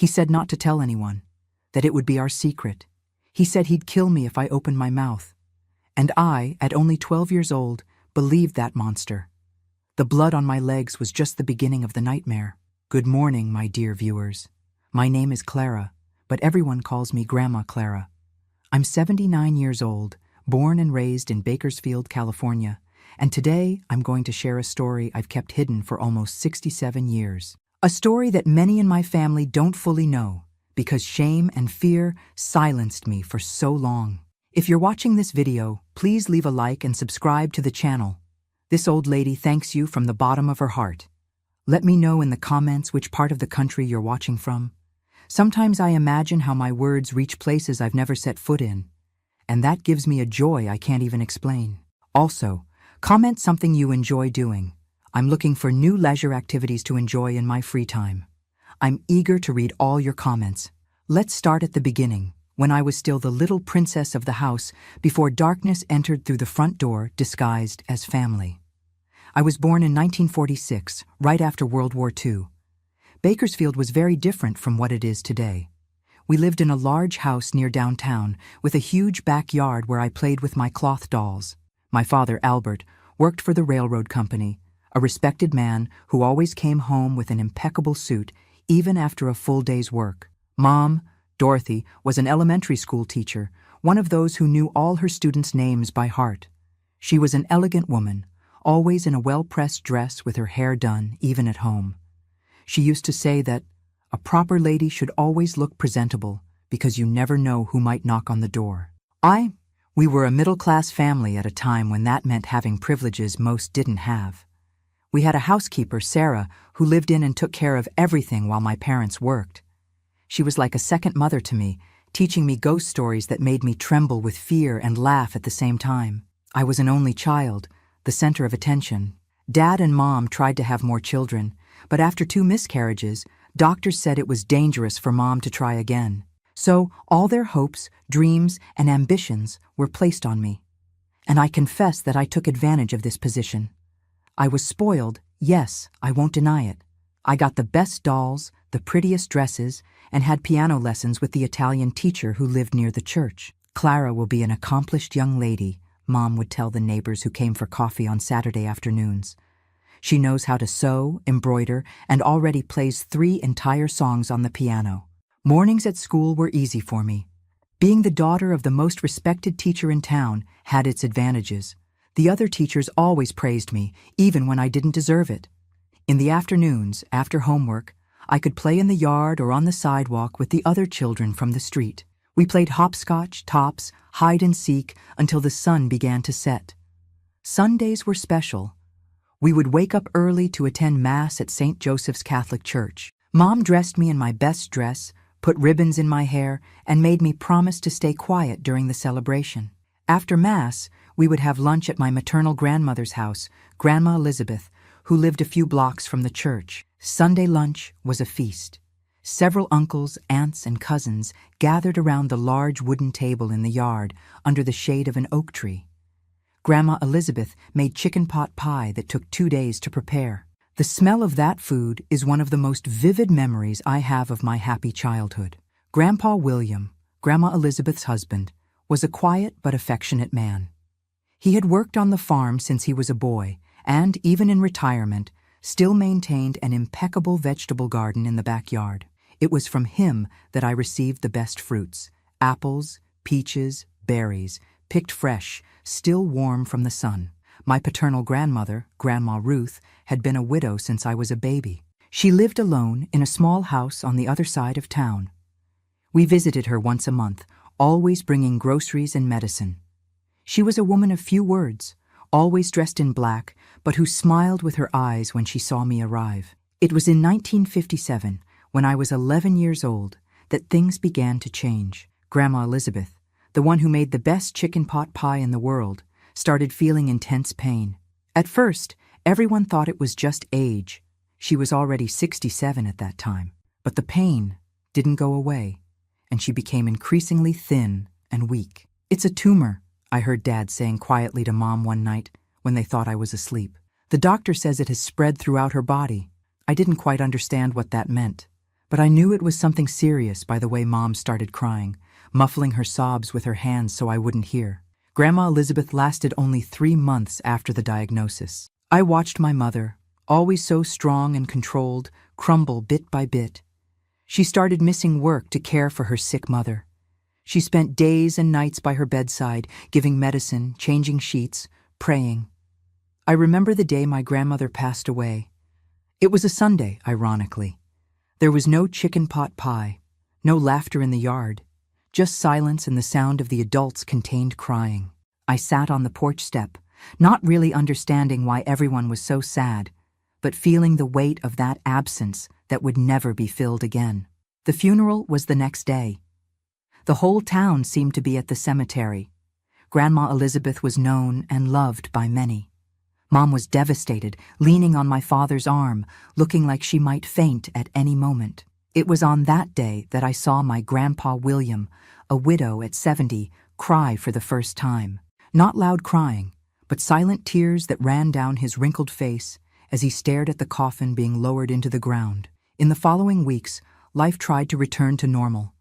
He said not to tell anyone, that it would be our secret. He said he'd kill me if I opened my mouth. And I, at only 12 years old, believed that monster. The blood on my legs was just the beginning of the nightmare. Good morning, my dear viewers. My name is Clara, but everyone calls me Grandma Clara. I'm 79 years old, born and raised in Bakersfield, California, and today I'm going to share a story I've kept hidden for almost 67 years. A story that many in my family don't fully know, because shame and fear silenced me for so long. If you're watching this video, please leave a like and subscribe to the channel. This old lady thanks you from the bottom of her heart. Let me know in the comments which part of the country you're watching from. Sometimes I imagine how my words reach places I've never set foot in, and that gives me a joy I can't even explain. Also, comment something you enjoy doing. I'm looking for new leisure activities to enjoy in my free time. I'm eager to read all your comments. Let's start at the beginning, when I was still the little princess of the house before darkness entered through the front door disguised as family. I was born in 1946, right after World War II. Bakersfield was very different from what it is today. We lived in a large house near downtown with a huge backyard where I played with my cloth dolls. My father, Albert, worked for the railroad company, a respected man who always came home with an impeccable suit even after a full day's work. Mom, Dorothy, was an elementary school teacher, one of those who knew all her students' names by heart. She was an elegant woman, always in a well-pressed dress with her hair done, even at home. She used to say that a proper lady should always look presentable because you never know who might knock on the door. We were a middle-class family at a time when that meant having privileges most didn't have. We had a housekeeper, Sarah, who lived in and took care of everything while my parents worked. She was like a second mother to me, teaching me ghost stories that made me tremble with fear and laugh at the same time. I was an only child, the center of attention. Dad and Mom tried to have more children, but after 2 miscarriages, doctors said it was dangerous for Mom to try again. So all their hopes, dreams, and ambitions were placed on me. And I confess that I took advantage of this position. I was spoiled, yes, I won't deny it. I got the best dolls, the prettiest dresses, and had piano lessons with the Italian teacher who lived near the church. Clara will be an accomplished young lady, Mom would tell the neighbors who came for coffee on Saturday afternoons. She knows how to sew, embroider, and already plays 3 entire songs on the piano. Mornings at school were easy for me. Being the daughter of the most respected teacher in town had its advantages. The other teachers always praised me, even when I didn't deserve it. In the afternoons, after homework, I could play in the yard or on the sidewalk with the other children from the street. We played hopscotch, tops, hide and seek until the sun began to set. Sundays were special. We would wake up early to attend Mass at St. Joseph's Catholic Church. Mom dressed me in my best dress, put ribbons in my hair, and made me promise to stay quiet during the celebration. After Mass, we would have lunch at my maternal grandmother's house, Grandma Elizabeth, who lived a few blocks from the church. Sunday lunch was a feast. Several uncles, aunts, and cousins gathered around the large wooden table in the yard under the shade of an oak tree. Grandma Elizabeth made chicken pot pie that took 2 days to prepare. The smell of that food is one of the most vivid memories I have of my happy childhood. Grandpa William, Grandma Elizabeth's husband, was a quiet but affectionate man. He had worked on the farm since he was a boy, and, even in retirement, still maintained an impeccable vegetable garden in the backyard. It was from him that I received the best fruits: apples, peaches, berries, picked fresh, still warm from the sun. My paternal grandmother, Grandma Ruth, had been a widow since I was a baby. She lived alone in a small house on the other side of town. We visited her once a month, always bringing groceries and medicine. She was a woman of few words, always dressed in black, but who smiled with her eyes when she saw me arrive. It was in 1957, when I was 11 years old, that things began to change. Grandma Elizabeth, the one who made the best chicken pot pie in the world, started feeling intense pain. At first, everyone thought it was just age. She was already 67 at that time. But the pain didn't go away, and she became increasingly thin and weak. "It's a tumor," I heard Dad saying quietly to Mom one night when they thought I was asleep. "The doctor says it has spread throughout her body." I didn't quite understand what that meant, But I knew it was something serious by the way Mom started crying, muffling her sobs with her hands so I wouldn't hear. Grandma Elizabeth lasted only 3 months after the diagnosis. I watched my mother, always so strong and controlled, crumble bit by bit. She started missing work to care for her sick mother. She spent days and nights by her bedside, giving medicine, changing sheets, praying. I remember the day my grandmother passed away. It was a Sunday, ironically. There was no chicken pot pie, no laughter in the yard, just silence and the sound of the adults' contained crying. I sat on the porch step, not really understanding why everyone was so sad, but feeling the weight of that absence that would never be filled again. The funeral was the next day. The whole town seemed to be at the cemetery. Grandma Elizabeth was known and loved by many. Mom was devastated, leaning on my father's arm, looking like she might faint at any moment. It was on that day that I saw my grandpa William, a widow at 70, cry for the first time. Not loud crying, but silent tears that ran down his wrinkled face as he stared at the coffin being lowered into the ground. In the following weeks, life tried to return to normal,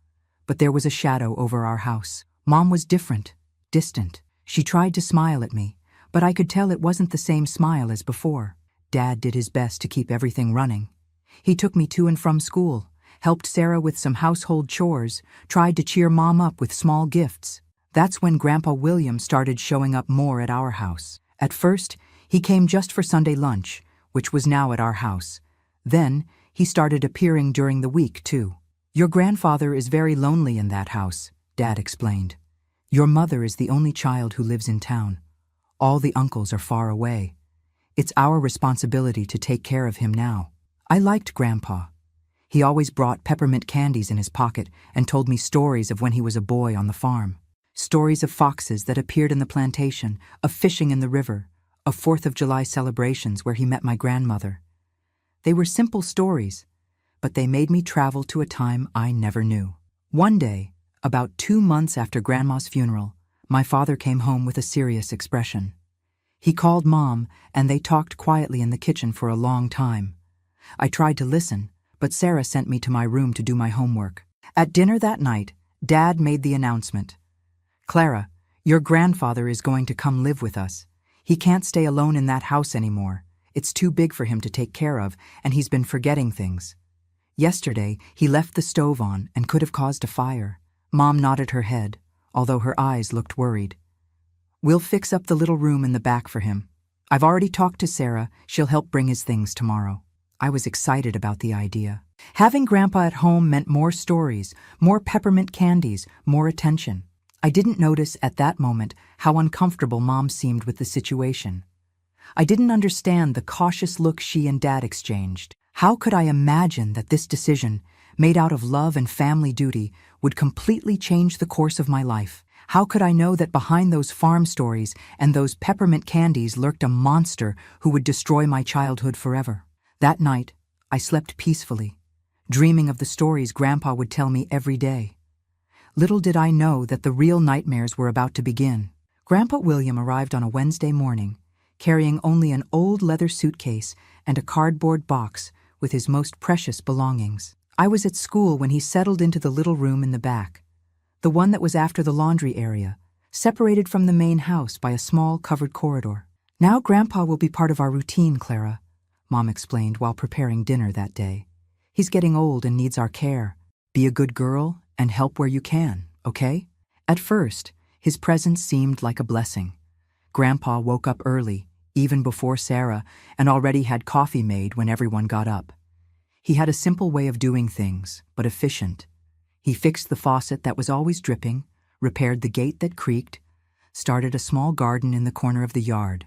but there was a shadow over our house. Mom was different, distant. She tried to smile at me, but I could tell it wasn't the same smile as before. Dad did his best to keep everything running. He took me to and from school, helped Sarah with some household chores, tried to cheer Mom up with small gifts. That's when Grandpa William started showing up more at our house. At first, he came just for Sunday lunch, which was now at our house. Then, he started appearing during the week, too. "Your grandfather is very lonely in that house," Dad explained. "Your mother is the only child who lives in town. All the uncles are far away. It's our responsibility to take care of him now." I liked Grandpa. He always brought peppermint candies in his pocket and told me stories of when he was a boy on the farm. Stories of foxes that appeared in the plantation, of fishing in the river, of 4th of July celebrations where he met my grandmother. They were simple stories, but they made me travel to a time I never knew. One day, about 2 months after Grandma's funeral, my father came home with a serious expression. He called Mom, and they talked quietly in the kitchen for a long time. I tried to listen, but Sarah sent me to my room to do my homework. At dinner that night, Dad made the announcement. "Clara, your grandfather is going to come live with us. He can't stay alone in that house anymore. It's too big for him to take care of, and he's been forgetting things. Yesterday, he left the stove on and could have caused a fire." Mom nodded her head, although her eyes looked worried. "We'll fix up the little room in the back for him. I've already talked to Sarah. She'll help bring his things tomorrow." I was excited about the idea. Having Grandpa at home meant more stories, more peppermint candies, more attention. I didn't notice at that moment how uncomfortable Mom seemed with the situation. I didn't understand the cautious look she and Dad exchanged. How could I imagine that this decision, made out of love and family duty, would completely change the course of my life? How could I know that behind those farm stories and those peppermint candies lurked a monster who would destroy my childhood forever? That night, I slept peacefully, dreaming of the stories Grandpa would tell me every day. Little did I know that the real nightmares were about to begin. Grandpa William arrived on a Wednesday morning, carrying only an old leather suitcase and a cardboard box with his most precious belongings. I was at school when he settled into the little room in the back, the one that was after the laundry area, separated from the main house by a small covered corridor. "Now Grandpa will be part of our routine, Clara," Mom explained while preparing dinner that day. "He's getting old and needs our care. Be a good girl and help where you can, okay?" At first, his presence seemed like a blessing. Grandpa woke up early, even before Sarah, and already had coffee made when everyone got up. He had a simple way of doing things, but efficient. He fixed the faucet that was always dripping, repaired the gate that creaked, started a small garden in the corner of the yard.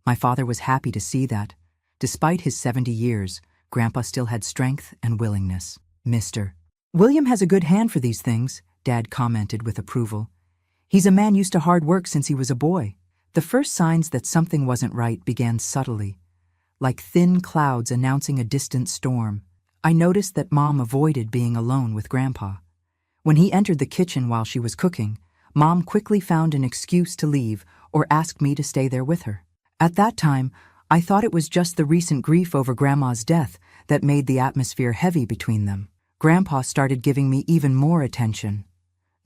My father was happy to see that, despite his 70 years, Grandpa still had strength and willingness. "Mr. William has a good hand for these things," Dad commented with approval. "He's a man used to hard work since he was a boy." The first signs that something wasn't right began subtly, like thin clouds announcing a distant storm. I noticed that Mom avoided being alone with Grandpa. When he entered the kitchen while she was cooking, Mom quickly found an excuse to leave or asked me to stay there with her. At that time, I thought it was just the recent grief over Grandma's death that made the atmosphere heavy between them. Grandpa started giving me even more attention.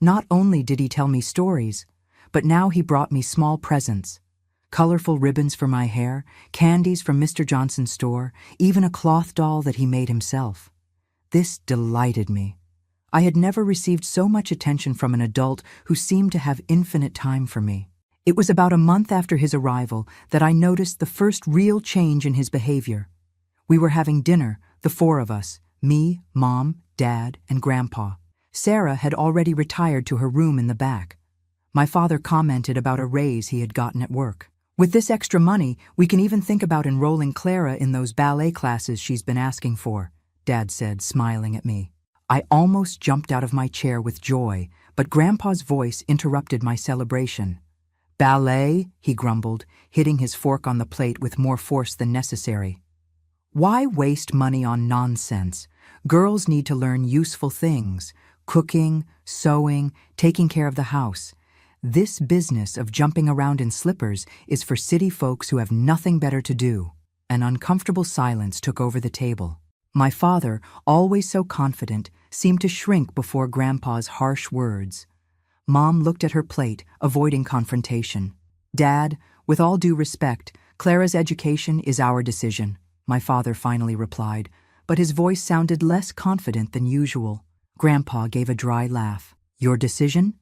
Not only did he tell me stories, but now he brought me small presents. Colorful ribbons for my hair, candies from Mr. Johnson's store, even a cloth doll that he made himself. This delighted me. I had never received so much attention from an adult who seemed to have infinite time for me. It was about a month after his arrival that I noticed the first real change in his behavior. We were having dinner, the four of us, me, Mom, Dad, and Grandpa. Sarah had already retired to her room in the back. My father commented about a raise he had gotten at work. With this extra money, we can even think about enrolling Clara in those ballet classes she's been asking for, Dad said, smiling at me. I almost jumped out of my chair with joy, but Grandpa's voice interrupted my celebration. Ballet, he grumbled, hitting his fork on the plate with more force than necessary. Why waste money on nonsense? Girls need to learn useful things: cooking, sewing, taking care of the house. This business of jumping around in slippers is for city folks who have nothing better to do. An uncomfortable silence took over the table. My father, always so confident, seemed to shrink before Grandpa's harsh words. Mom looked at her plate, avoiding confrontation. Dad, with all due respect, Clara's education is our decision, my father finally replied, but his voice sounded less confident than usual. Grandpa gave a dry laugh. Your decision?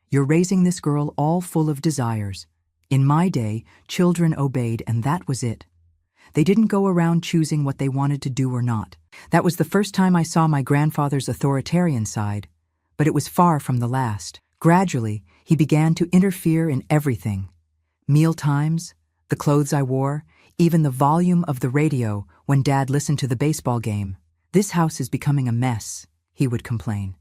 You're raising this girl all full of desires. In my day, children obeyed, and that was it. They didn't go around choosing what they wanted to do or not. That was the first time I saw my grandfather's authoritarian side, but it was far from the last. Gradually, he began to interfere in everything. Meal times, the clothes I wore, even the volume of the radio when Dad listened to the baseball game. This house is becoming a mess, he would complain.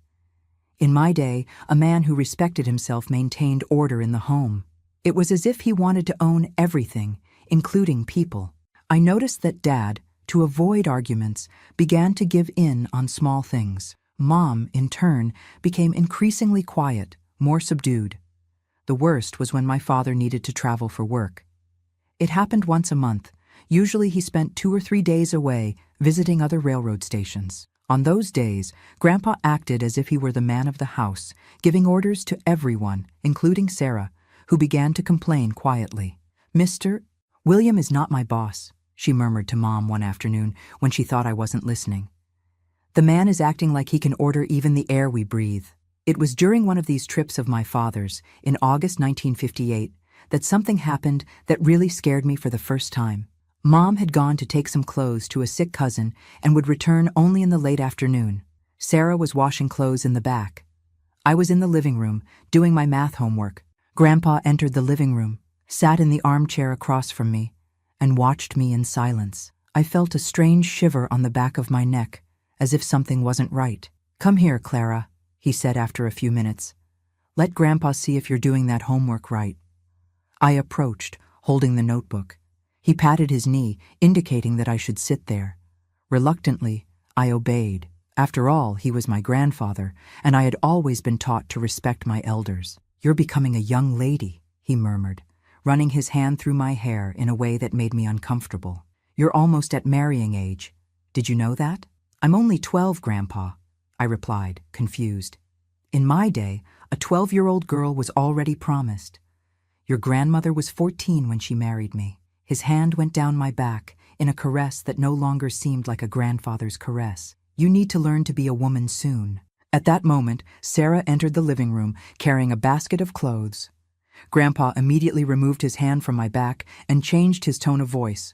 In my day, a man who respected himself maintained order in the home. It was as if he wanted to own everything, including people. I noticed that Dad, to avoid arguments, began to give in on small things. Mom, in turn, became increasingly quiet, more subdued. The worst was when my father needed to travel for work. It happened once a month. Usually he spent 2 or 3 days away, visiting other railroad stations. On those days, Grandpa acted as if he were the man of the house, giving orders to everyone, including Sarah, who began to complain quietly. Mr. William is not my boss, she murmured to Mom one afternoon when she thought I wasn't listening. The man is acting like he can order even the air we breathe. It was during one of these trips of my father's, in August 1958, that something happened that really scared me for the first time. Mom had gone to take some clothes to a sick cousin and would return only in the late afternoon. Sarah was washing clothes in the back. I was in the living room, doing my math homework. Grandpa entered the living room, sat in the armchair across from me, and watched me in silence. I felt a strange shiver on the back of my neck, as if something wasn't right. Come here, Clara, he said after a few minutes. Let Grandpa see if you're doing that homework right. I approached, holding the notebook. He patted his knee, indicating that I should sit there. Reluctantly, I obeyed. After all, he was my grandfather, and I had always been taught to respect my elders. You're becoming a young lady, he murmured, running his hand through my hair in a way that made me uncomfortable. You're almost at marrying age. Did you know that? I'm only 12, Grandpa, I replied, confused. In my day, a 12-year-old girl was already promised. Your grandmother was 14 when she married me. His hand went down my back in a caress that no longer seemed like a grandfather's caress. You need to learn to be a woman soon. At that moment, Sarah entered the living room carrying a basket of clothes. Grandpa immediately removed his hand from my back and changed his tone of voice.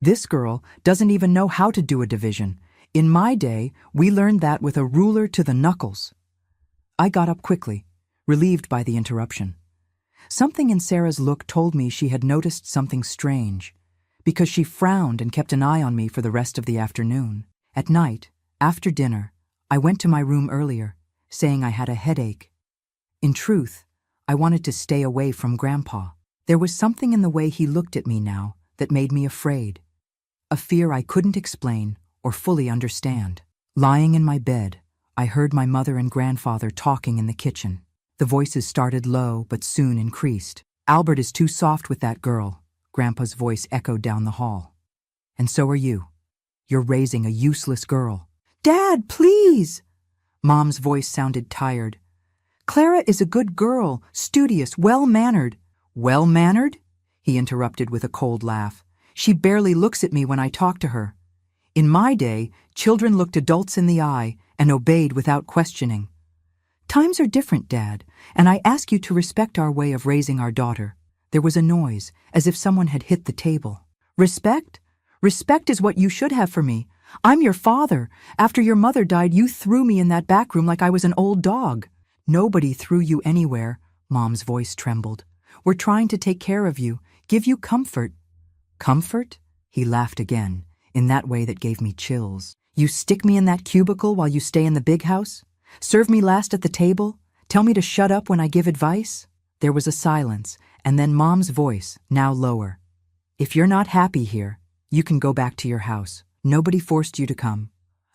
This girl doesn't even know how to do a division. In my day, we learned that with a ruler to the knuckles. I got up quickly, relieved by the interruption. Something in Sarah's look told me she had noticed something strange, because she frowned and kept an eye on me for the rest of the afternoon. At night, after dinner, I went to my room earlier, saying I had a headache. In truth, I wanted to stay away from Grandpa. There was something in the way he looked at me now that made me afraid, a fear I couldn't explain or fully understand. Lying in my bed, I heard my mother and grandfather talking in the kitchen. The voices started low but soon increased. Albert is too soft with that girl, Grandpa's voice echoed down the hall. And so are you. You're raising a useless girl. Dad, please! Mom's voice sounded tired. Clara is a good girl, studious, well-mannered. Well-mannered? He interrupted with a cold laugh. She barely looks at me when I talk to her. In my day, children looked adults in the eye and obeyed without questioning. Times are different, Dad, and I ask you to respect our way of raising our daughter. There was a noise, as if someone had hit the table. Respect? Respect is what you should have for me. I'm your father. After your mother died, you threw me in that back room like I was an old dog. Nobody threw you anywhere. Mom's voice trembled. We're trying to take care of you, give you comfort. Comfort? He laughed again, in that way that gave me chills. You stick me in that cubicle while you stay in the big house? Serve me last at the table? Tell me to shut up when I give advice? There was a silence, and then Mom's voice, now lower. If you're not happy here, you can go back to your house. Nobody forced you to come.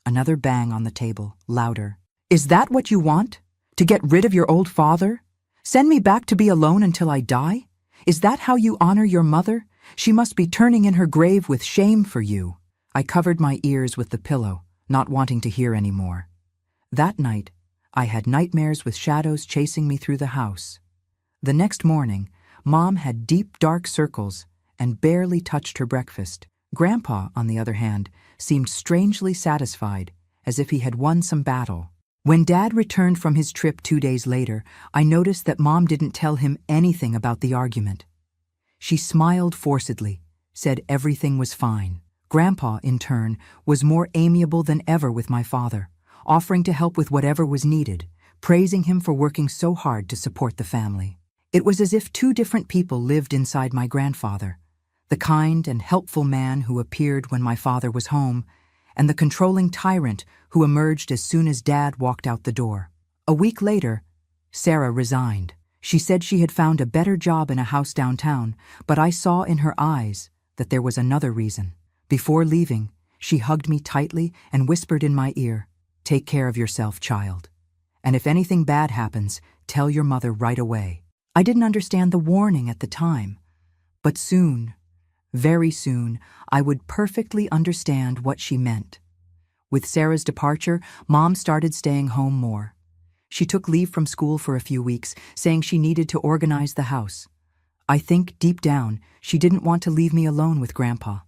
Another bang on the table, louder. Is that what you want? To get rid of your old father? Send me back to be alone until I die? Is that how you honor your mother? She must be turning in her grave with shame for you. I covered my ears with the pillow, not wanting to hear any more. That night, I had nightmares with shadows chasing me through the house. The next morning, Mom had deep, dark circles and barely touched her breakfast. Grandpa, on the other hand, seemed strangely satisfied, as if he had won some battle. When Dad returned from his trip 2 days later, I noticed that Mom didn't tell him anything about the argument. She smiled forcedly, said everything was fine. Grandpa, in turn, was more amiable than ever with my father, offering to help with whatever was needed, praising him for working so hard to support the family. It was as if 2 different people lived inside my grandfather, the kind and helpful man who appeared when my father was home, and the controlling tyrant who emerged as soon as Dad walked out the door. A week later, Sarah resigned. She said she had found a better job in a house downtown, but I saw in her eyes that there was another reason. Before leaving, she hugged me tightly and whispered in my ear, "Take care of yourself, child. And if anything bad happens, tell your mother right away." I didn't understand the warning at the time, but soon, very soon, I would perfectly understand what she meant. With Sarah's departure, Mom started staying home more. She took leave from school for a few weeks, saying she needed to organize the house. I think, deep down, she didn't want to leave me alone with Grandpa.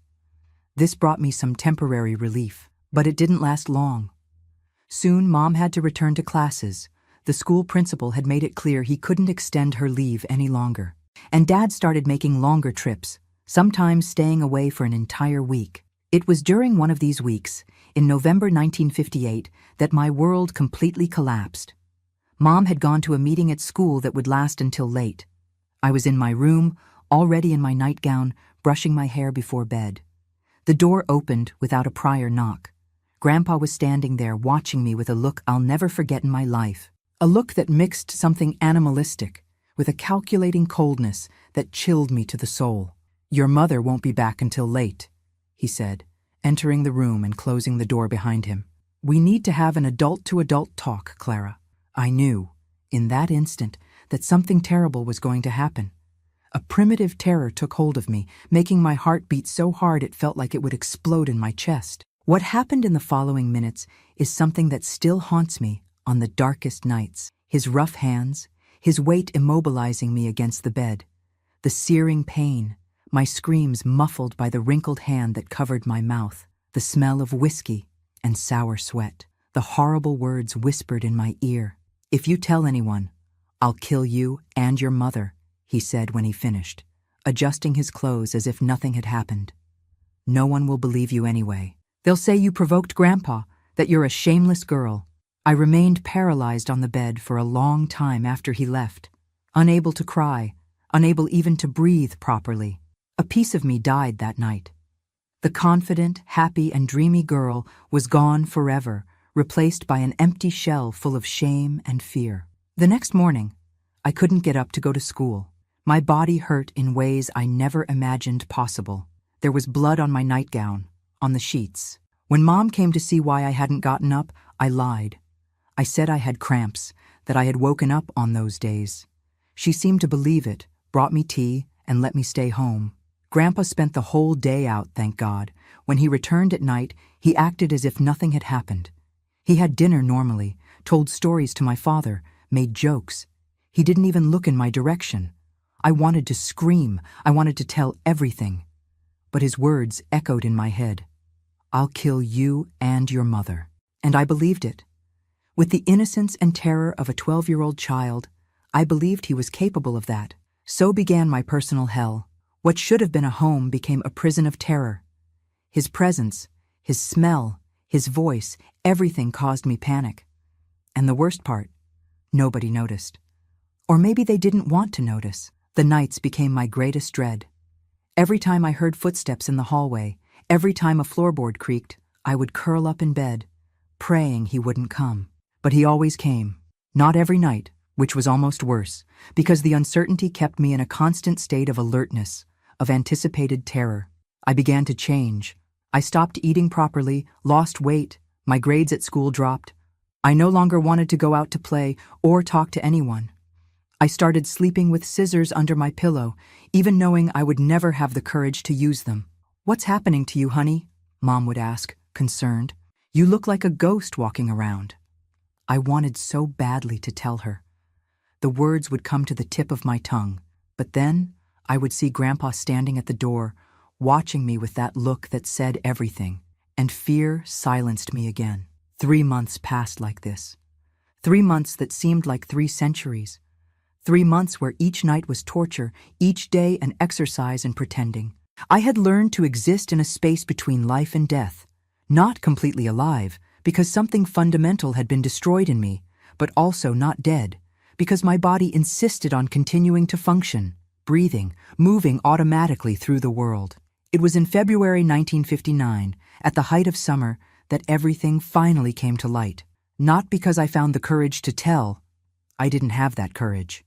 This brought me some temporary relief, but it didn't last long. Soon, Mom had to return to classes. The school principal had made it clear he couldn't extend her leave any longer. And Dad started making longer trips, sometimes staying away for an entire week. It was during one of these weeks, in November 1958, that my world completely collapsed. Mom had gone to a meeting at school that would last until late. I was in my room, already in my nightgown, brushing my hair before bed. The door opened without a prior knock. Grandpa was standing there watching me with a look I'll never forget in my life. A look that mixed something animalistic with a calculating coldness that chilled me to the soul. "Your mother won't be back until late," he said, entering the room and closing the door behind him. "We need to have an adult-to-adult talk, Clara." I knew, in that instant, that something terrible was going to happen. A primitive terror took hold of me, making my heart beat so hard it felt like it would explode in my chest. What happened in the following minutes is something that still haunts me on the darkest nights. His rough hands, his weight immobilizing me against the bed, the searing pain, my screams muffled by the wrinkled hand that covered my mouth, the smell of whiskey and sour sweat, the horrible words whispered in my ear. "If you tell anyone, I'll kill you and your mother," he said when he finished, adjusting his clothes as if nothing had happened. "No one will believe you anyway. They'll say you provoked Grandpa, that you're a shameless girl." I remained paralyzed on the bed for a long time after he left, unable to cry, unable even to breathe properly. A piece of me died that night. The confident, happy, and dreamy girl was gone forever, replaced by an empty shell full of shame and fear. The next morning, I couldn't get up to go to school. My body hurt in ways I never imagined possible. There was blood on my nightgown, on the sheets. When Mom came to see why I hadn't gotten up, I lied. I said I had cramps, that I had woken up on those days. She seemed to believe it, brought me tea, and let me stay home. Grandpa spent the whole day out, thank God. When he returned at night, he acted as if nothing had happened. He had dinner normally, told stories to my father, made jokes. He didn't even look in my direction. I wanted to scream. I wanted to tell everything. But his words echoed in my head. "I'll kill you and your mother." And I believed it. With the innocence and terror of a 12-year-old child, I believed he was capable of that. So began my personal hell. What should have been a home became a prison of terror. His presence, his smell, his voice, everything caused me panic. And the worst part, nobody noticed. Or maybe they didn't want to notice. The nights became my greatest dread. Every time I heard footsteps in the hallway, every time a floorboard creaked, I would curl up in bed, praying he wouldn't come. But he always came. Not every night, which was almost worse, because the uncertainty kept me in a constant state of alertness, of anticipated terror. I began to change. I stopped eating properly, lost weight, my grades at school dropped. I no longer wanted to go out to play or talk to anyone. I started sleeping with scissors under my pillow, even knowing I would never have the courage to use them. "What's happening to you, honey?" Mom would ask, concerned. "You look like a ghost walking around." I wanted so badly to tell her. The words would come to the tip of my tongue, but then I would see Grandpa standing at the door, watching me with that look that said everything, and fear silenced me again. 3 months passed like this. 3 months that seemed like 3 centuries. 3 months where each night was torture, each day an exercise in pretending. I had learned to exist in a space between life and death, not completely alive, because something fundamental had been destroyed in me, but also not dead, because my body insisted on continuing to function, breathing, moving automatically through the world. It was in February 1959, at the height of summer, that everything finally came to light. Not because I found the courage to tell, I didn't have that courage,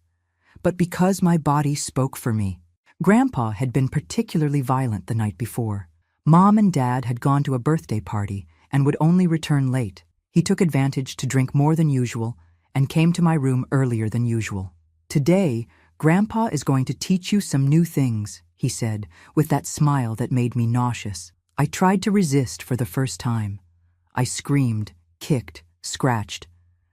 but because my body spoke for me. Grandpa had been particularly violent the night before. Mom and Dad had gone to a birthday party and would only return late. He took advantage to drink more than usual and came to my room earlier than usual. "Today, Grandpa is going to teach you some new things," he said, with that smile that made me nauseous. I tried to resist for the first time. I screamed, kicked, scratched.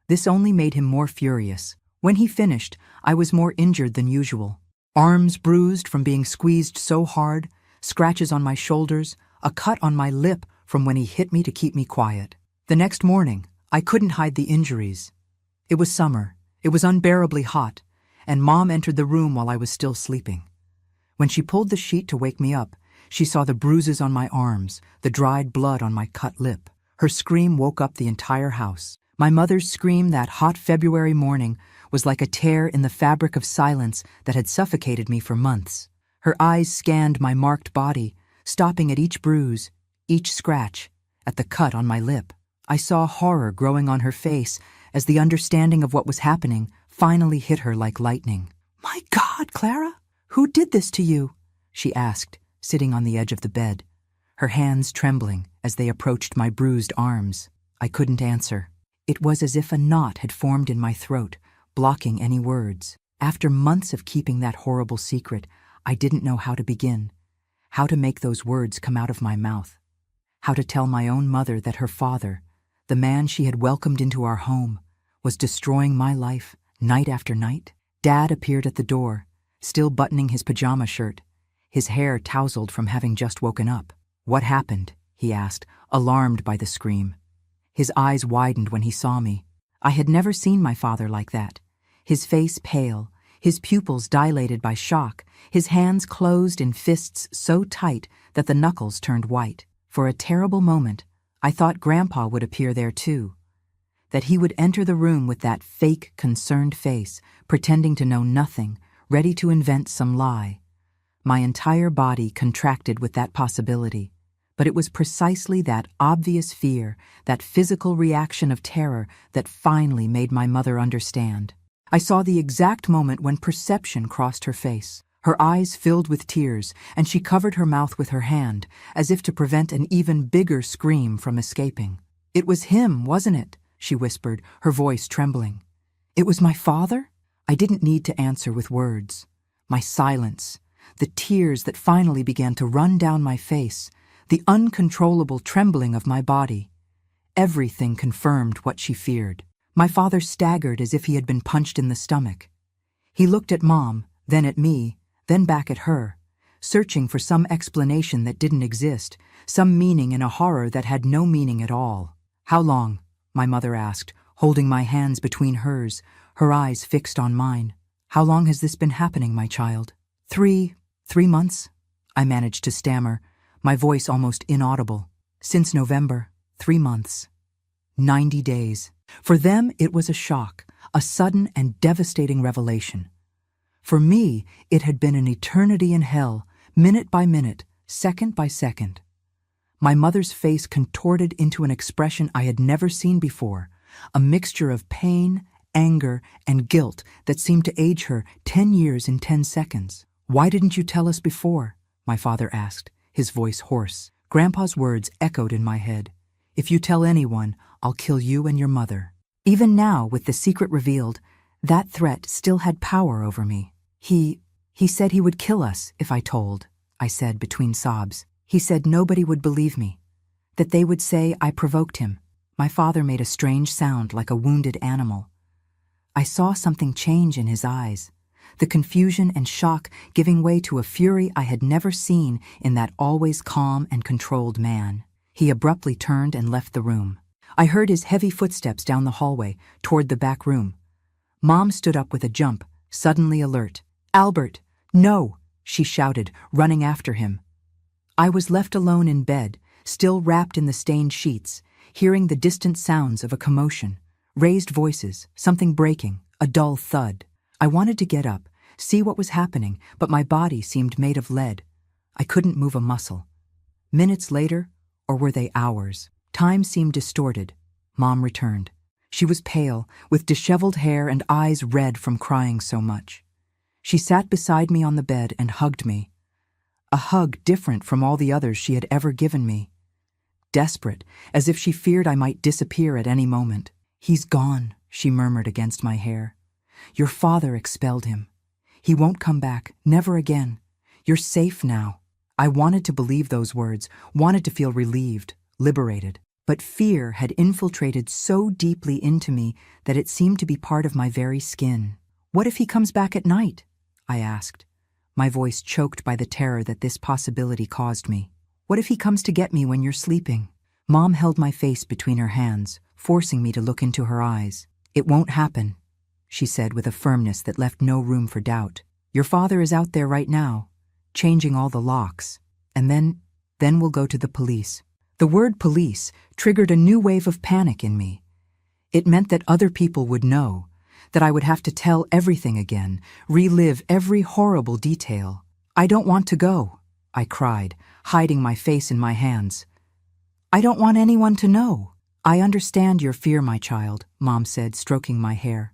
This only made him more furious. When he finished, I was more injured than usual. Arms bruised from being squeezed so hard, scratches on my shoulders, a cut on my lip from when he hit me to keep me quiet. The next morning, I couldn't hide the injuries. It was summer, it was unbearably hot, and Mom entered the room while I was still sleeping. When she pulled the sheet to wake me up, she saw the bruises on my arms, the dried blood on my cut lip. Her scream woke up the entire house. My mother's scream that hot February morning was like a tear in the fabric of silence that had suffocated me for months. Her eyes scanned my marked body, stopping at each bruise, each scratch, at the cut on my lip. I saw horror growing on her face as the understanding of what was happening finally hit her like lightning. "My God, Clara, who did this to you?" she asked, sitting on the edge of the bed, her hands trembling as they approached my bruised arms. I couldn't answer. It was as if a knot had formed in my throat, blocking any words. After months of keeping that horrible secret, I didn't know how to begin, how to make those words come out of my mouth, how to tell my own mother that her father, the man she had welcomed into our home, was destroying my life night after night. Dad appeared at the door, still buttoning his pajama shirt, his hair tousled from having just woken up. "What happened?" he asked, alarmed by the scream. His eyes widened when he saw me. I had never seen my father like that. His face pale, his pupils dilated by shock, his hands closed in fists so tight that the knuckles turned white. For a terrible moment, I thought Grandpa would appear there too, that he would enter the room with that fake, concerned face, pretending to know nothing, ready to invent some lie. My entire body contracted with that possibility. But it was precisely that obvious fear, that physical reaction of terror that finally made my mother understand. I saw the exact moment when perception crossed her face. Her eyes filled with tears, and she covered her mouth with her hand, as if to prevent an even bigger scream from escaping. "It was him, wasn't it?" she whispered, her voice trembling. "It was my father?" I didn't need to answer with words. My silence, the tears that finally began to run down my face, the uncontrollable trembling of my body. Everything confirmed what she feared. My father staggered as if he had been punched in the stomach. He looked at Mom, then at me, then back at her, searching for some explanation that didn't exist, some meaning in a horror that had no meaning at all. "How long?" my mother asked, holding my hands between hers, her eyes fixed on mine. "How long has this been happening, my child?" Three months," I managed to stammer, my voice almost inaudible. "Since November, 3 months. 90 days. For them, it was a shock, a sudden and devastating revelation. For me, it had been an eternity in hell, minute by minute, second by second. My mother's face contorted into an expression I had never seen before, a mixture of pain, anger, and guilt that seemed to age her 10 years in 10 seconds. "Why didn't you tell us before?" my father asked, his voice hoarse. Grandpa's words echoed in my head. "If you tell anyone, I'll kill you and your mother." Even now, with the secret revealed, that threat still had power over me. He said he would kill us if I told," I said between sobs. "He said nobody would believe me, that they would say I provoked him." My father made a strange sound like a wounded animal. I saw something change in his eyes, the confusion and shock giving way to a fury I had never seen in that always calm and controlled man. He abruptly turned and left the room. I heard his heavy footsteps down the hallway, toward the back room. Mom stood up with a jump, suddenly alert. "Albert, no!" she shouted, running after him. I was left alone in bed, still wrapped in the stained sheets, hearing the distant sounds of a commotion, raised voices, something breaking, a dull thud. I wanted to get up, see what was happening, but my body seemed made of lead. I couldn't move a muscle. Minutes later, or were they hours? Time seemed distorted. Mom returned. She was pale, with disheveled hair and eyes red from crying so much. She sat beside me on the bed and hugged me. A hug different from all the others she had ever given me. Desperate, as if she feared I might disappear at any moment. "He's gone," she murmured against my hair. "Your father expelled him. He won't come back, never again. You're safe now." I wanted to believe those words, wanted to feel relieved, liberated. But fear had infiltrated so deeply into me that it seemed to be part of my very skin. "What if he comes back at night?" I asked, my voice choked by the terror that this possibility caused me. "What if he comes to get me when you're sleeping?" Mom held my face between her hands, forcing me to look into her eyes. "It won't happen," she said with a firmness that left no room for doubt. "Your father is out there right now, changing all the locks. And then we'll go to the police." The word police triggered a new wave of panic in me. It meant that other people would know, that I would have to tell everything again, relive every horrible detail. "I don't want to go," I cried, hiding my face in my hands. "I don't want anyone to know." "I understand your fear, my child," Mom said, stroking my hair.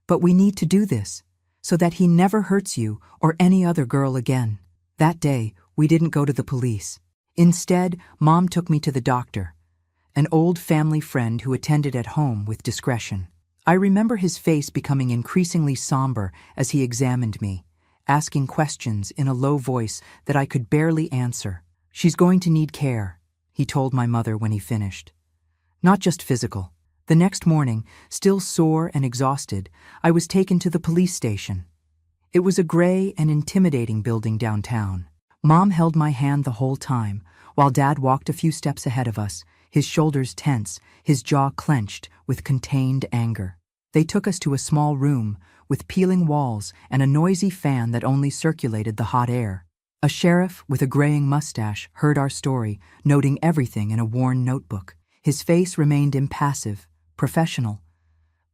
"But we need to do this, so that he never hurts you or any other girl again." That day, we didn't go to the police. Instead, Mom took me to the doctor, an old family friend who attended at home with discretion. I remember his face becoming increasingly somber as he examined me, asking questions in a low voice that I could barely answer. "She's going to need care," he told my mother when he finished. "Not just physical." The next morning, still sore and exhausted, I was taken to the police station. It was a gray and intimidating building downtown. Mom held my hand the whole time, while Dad walked a few steps ahead of us, his shoulders tense, his jaw clenched with contained anger. They took us to a small room with peeling walls and a noisy fan that only circulated the hot air. A sheriff with a graying mustache heard our story, noting everything in a worn notebook. His face remained impassive, professional,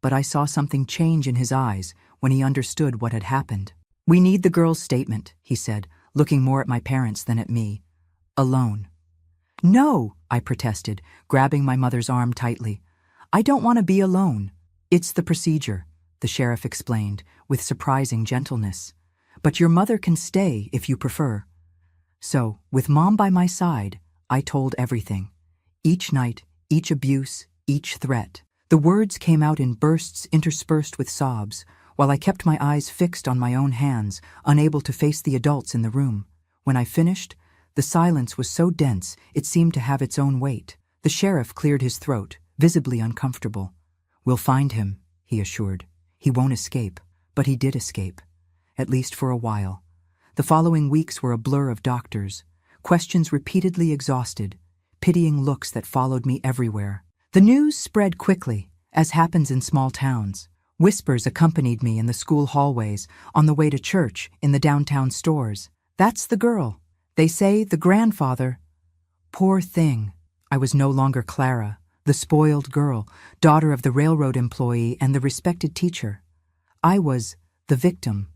but I saw something change in his eyes when he understood what had happened. "We need the girl's statement," he said, looking more at my parents than at me. "Alone." "No," I protested, grabbing my mother's arm tightly. "I don't want to be alone." "It's the procedure," the sheriff explained, with surprising gentleness. "But your mother can stay if you prefer." So, with Mom by my side, I told everything. Each night, each abuse, each threat. The words came out in bursts interspersed with sobs, while I kept my eyes fixed on my own hands, unable to face the adults in the room. When I finished, the silence was so dense it seemed to have its own weight. The sheriff cleared his throat, visibly uncomfortable. "We'll find him," he assured. "He won't escape." But he did escape, at least for a while. The following weeks were a blur of doctors, questions repeatedly exhausted, pitying looks that followed me everywhere. The news spread quickly, as happens in small towns. Whispers accompanied me in the school hallways, on the way to church, in the downtown stores. "That's the girl. They say the grandfather." Poor thing. I was no longer Clara, the spoiled girl, daughter of the railroad employee and the respected teacher. I was the victim,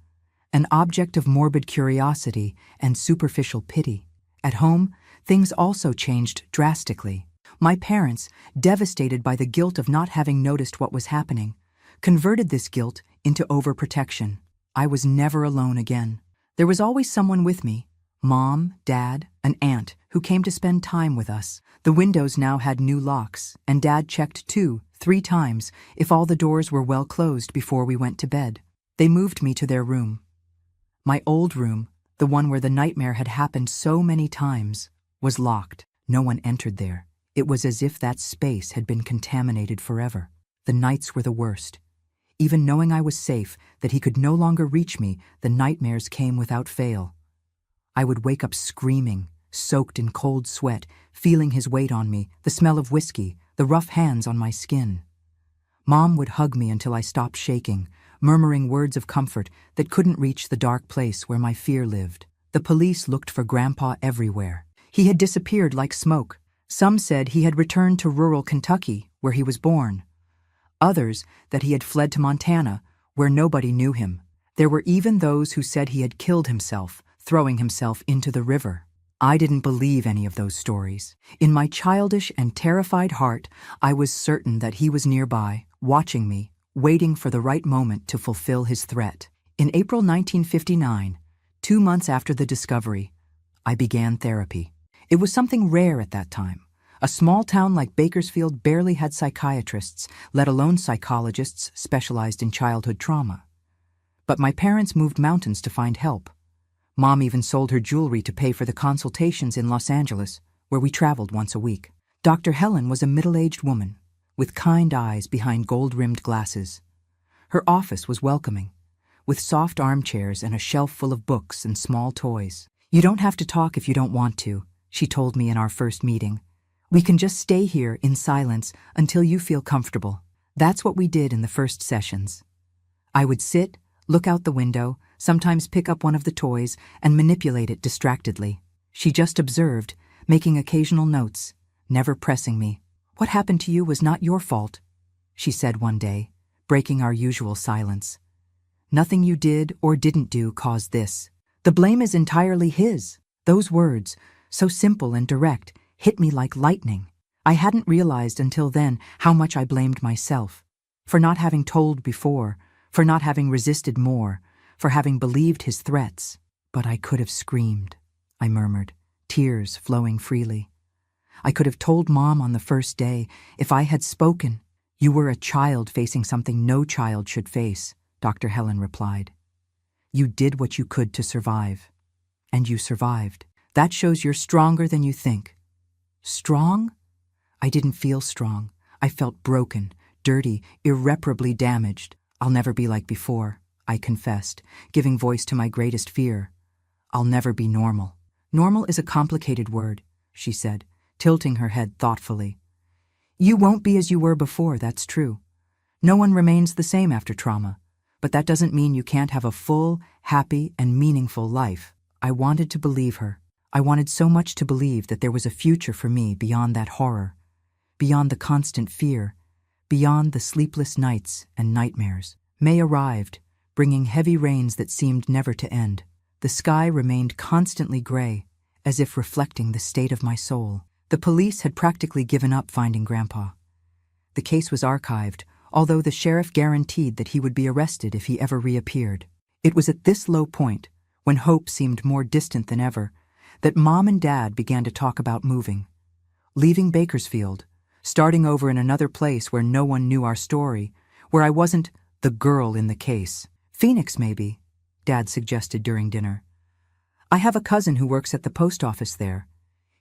an object of morbid curiosity and superficial pity. At home, things also changed drastically. My parents, devastated by the guilt of not having noticed what was happening, converted this guilt into overprotection. I was never alone again. There was always someone with me: Mom, Dad, an aunt who came to spend time with us. The windows now had new locks, and Dad checked 2-3 times if all the doors were well closed before we went to bed. They moved me to their room. My old room, the one where the nightmare had happened so many times, was locked. No one entered there. It was as if that space had been contaminated forever. The nights were the worst. Even knowing I was safe, that he could no longer reach me, the nightmares came without fail. I would wake up screaming, soaked in cold sweat, feeling his weight on me, the smell of whiskey, the rough hands on my skin. Mom would hug me until I stopped shaking, murmuring words of comfort that couldn't reach the dark place where my fear lived. The police looked for Grandpa everywhere. He had disappeared like smoke. Some said he had returned to rural Kentucky, where he was born. Others that he had fled to Montana, where nobody knew him. There were even those who said he had killed himself, throwing himself into the river. I didn't believe any of those stories. In my childish and terrified heart, I was certain that he was nearby, watching me, waiting for the right moment to fulfill his threat. In April 1959, 2 months after the discovery, I began therapy. It was something rare at that time. A small town like Bakersfield barely had psychiatrists, let alone psychologists specialized in childhood trauma. But my parents moved mountains to find help. Mom even sold her jewelry to pay for the consultations in Los Angeles, where we traveled once a week. Dr. Helen was a middle-aged woman, with kind eyes behind gold-rimmed glasses. Her office was welcoming, with soft armchairs and a shelf full of books and small toys. "You don't have to talk if you don't want to," she told me in our first meeting. "We can just stay here in silence until you feel comfortable." That's what we did in the first sessions. I would sit, look out the window, sometimes pick up one of the toys, and manipulate it distractedly. She just observed, making occasional notes, never pressing me. "What happened to you was not your fault," she said one day, breaking our usual silence. "Nothing you did or didn't do caused this. The blame is entirely his." Those words, so simple and direct, hit me like lightning. I hadn't realized until then how much I blamed myself, for not having told before, for not having resisted more, for having believed his threats. "But I could have screamed," I murmured, tears flowing freely. "I could have told Mom on the first day if I had spoken." "You were a child facing something no child should face," Dr. Helen replied. "You did what you could to survive. And you survived. That shows you're stronger than you think." Strong? I didn't feel strong. I felt broken, dirty, irreparably damaged. "I'll never be like before," I confessed, giving voice to my greatest fear. "I'll never be normal." "Normal is a complicated word," she said, tilting her head thoughtfully. "You won't be as you were before, that's true. No one remains the same after trauma, but that doesn't mean you can't have a full, happy, and meaningful life." I wanted to believe her. I wanted so much to believe that there was a future for me beyond that horror, beyond the constant fear, beyond the sleepless nights and nightmares. May arrived, bringing heavy rains that seemed never to end. The sky remained constantly gray, as if reflecting the state of my soul. The police had practically given up finding Grandpa. The case was archived, although the sheriff guaranteed that he would be arrested if he ever reappeared. It was at this low point, when hope seemed more distant than ever, that Mom and Dad began to talk about moving. Leaving Bakersfield, starting over in another place where no one knew our story, where I wasn't the girl in the case. "Phoenix, maybe," Dad suggested during dinner. "I have a cousin who works at the post office there.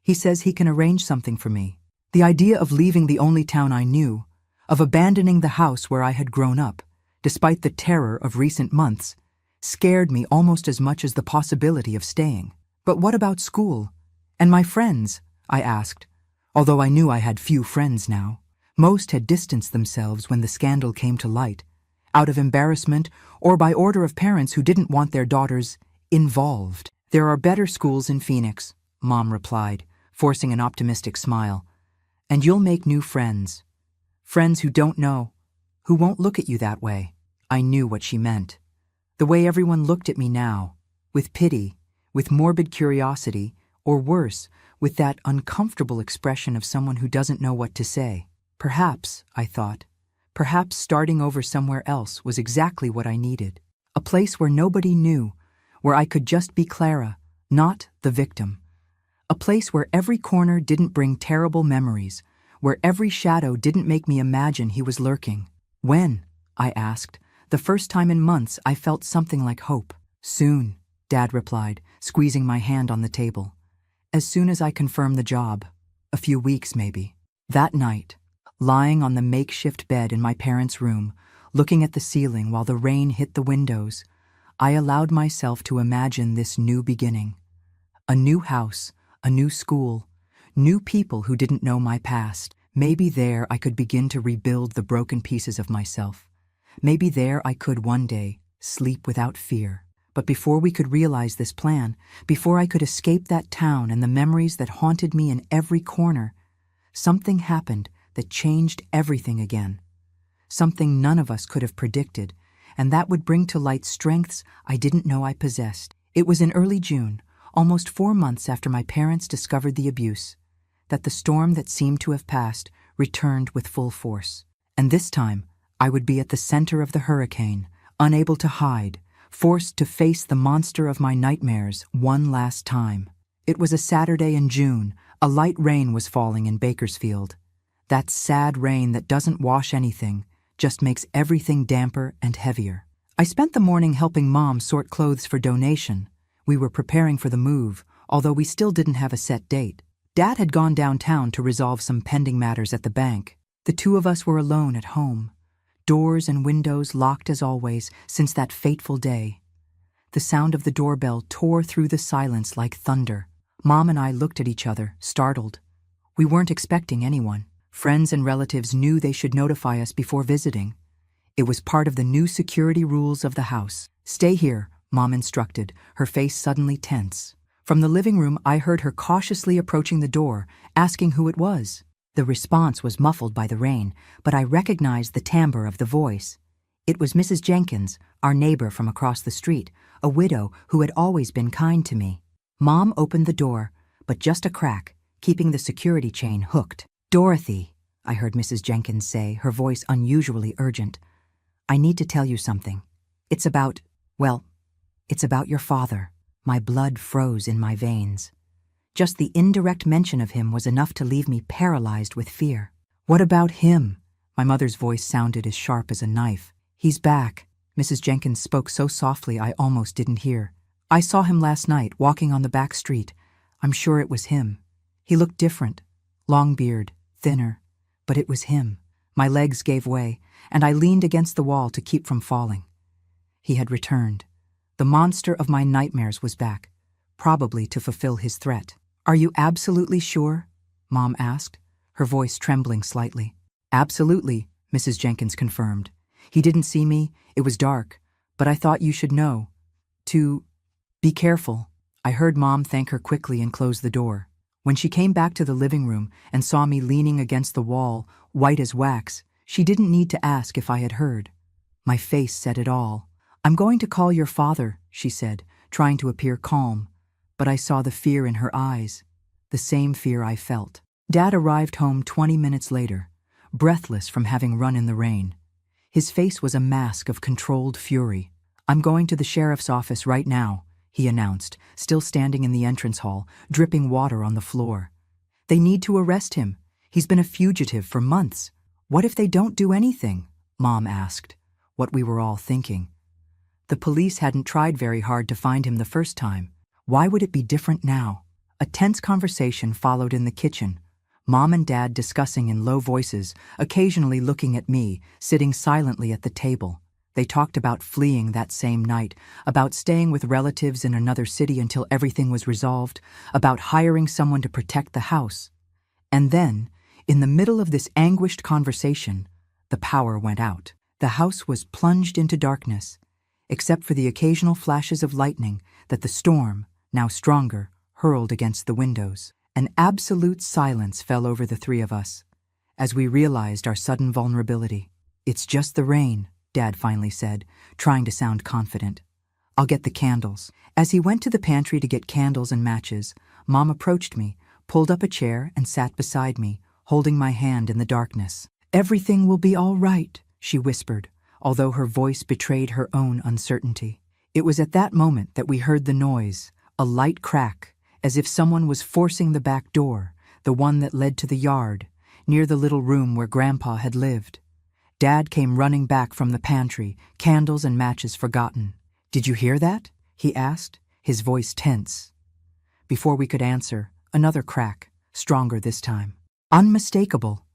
He says he can arrange something for me." The idea of leaving the only town I knew, of abandoning the house where I had grown up, despite the terror of recent months, scared me almost as much as the possibility of staying. But what about school? And my friends? I asked, although I knew I had few friends now. Most had distanced themselves when the scandal came to light, out of embarrassment or by order of parents who didn't want their daughters involved. There are better schools in Phoenix, Mom replied, forcing an optimistic smile. And you'll make new friends. Friends who don't know, who won't look at you that way. I knew what she meant. The way everyone looked at me now, with pity, with morbid curiosity, or worse, with that uncomfortable expression of someone who doesn't know what to say. Perhaps, I thought, perhaps starting over somewhere else was exactly what I needed. A place where nobody knew, where I could just be Clara, not the victim. A place where every corner didn't bring terrible memories, where every shadow didn't make me imagine he was lurking. When? I asked. The first time in months I felt something like hope. Soon, Dad replied, squeezing my hand on the table. As soon as I confirm the job. A few weeks, maybe. That night, lying on the makeshift bed in my parents' room, looking at the ceiling while the rain hit the windows, I allowed myself to imagine this new beginning. A new house, a new school, new people who didn't know my past. Maybe there I could begin to rebuild the broken pieces of myself. Maybe there I could one day sleep without fear. But before we could realize this plan, before I could escape that town and the memories that haunted me in every corner, something happened that changed everything again. Something none of us could have predicted, and that would bring to light strengths I didn't know I possessed. It was in early June, almost 4 months after my parents discovered the abuse, that the storm that seemed to have passed returned with full force. And this time, I would be at the center of the hurricane, unable to hide, forced to face the monster of my nightmares one last time. It was a Saturday in June. A light rain was falling in Bakersfield. That sad rain that doesn't wash anything, just makes everything damper and heavier. I spent the morning helping Mom sort clothes for donation. We were preparing for the move, although we still didn't have a set date. Dad had gone downtown to resolve some pending matters at the bank. The two of us were alone at home. Doors and windows locked as always since that fateful day. The sound of the doorbell tore through the silence like thunder. Mom and I looked at each other, startled. We weren't expecting anyone. Friends and relatives knew they should notify us before visiting. It was part of the new security rules of the house. "Stay here," Mom instructed, her face suddenly tense. From the living room, I heard her cautiously approaching the door, asking who it was. The response was muffled by the rain, but I recognized the timbre of the voice. It was Mrs. Jenkins, our neighbor from across the street, a widow who had always been kind to me. Mom opened the door, but just a crack, keeping the security chain hooked. "Dorothy," I heard Mrs. Jenkins say, her voice unusually urgent. "I need to tell you something. It's about your father." My blood froze in my veins. Just the indirect mention of him was enough to leave me paralyzed with fear. "What about him?" My mother's voice sounded as sharp as a knife. "He's back." Mrs. Jenkins spoke so softly I almost didn't hear. "I saw him last night, walking on the back street. I'm sure it was him. He looked different. Long beard, thinner. But it was him." My legs gave way, and I leaned against the wall to keep from falling. He had returned. The monster of my nightmares was back, probably to fulfill his threat. "Are you absolutely sure?" Mom asked, her voice trembling slightly. "Absolutely," Mrs. Jenkins confirmed. "He didn't see me, it was dark, but I thought you should know. To be careful." I heard Mom thank her quickly and close the door. When she came back to the living room and saw me leaning against the wall, white as wax, she didn't need to ask if I had heard. My face said it all. "I'm going to call your father," she said, trying to appear calm, but I saw the fear in her eyes, the same fear I felt. Dad arrived home 20 minutes later, breathless from having run in the rain. His face was a mask of controlled fury. "I'm going to the sheriff's office right now," he announced, still standing in the entrance hall, dripping water on the floor. "They need to arrest him. He's been a fugitive for months." "What if they don't do anything?" Mom asked, what we were all thinking. The police hadn't tried very hard to find him the first time. Why would it be different now? A tense conversation followed in the kitchen. Mom and Dad discussing in low voices, occasionally looking at me, sitting silently at the table. They talked about fleeing that same night, about staying with relatives in another city until everything was resolved, about hiring someone to protect the house. And then, in the middle of this anguished conversation, the power went out. The house was plunged into darkness, except for the occasional flashes of lightning that the storm, now stronger, hurled against the windows. An absolute silence fell over the three of us, as we realized our sudden vulnerability. "It's just the rain," Dad finally said, trying to sound confident. "I'll get the candles." As he went to the pantry to get candles and matches, Mom approached me, pulled up a chair, and sat beside me, holding my hand in the darkness. "Everything will be all right," she whispered, although her voice betrayed her own uncertainty. It was at that moment that we heard the noise, a light crack, as if someone was forcing the back door, the one that led to the yard, near the little room where Grandpa had lived. Dad came running back from the pantry, candles and matches forgotten. "Did you hear that?" he asked, his voice tense. Before we could answer, another crack, stronger this time. Unmistakable.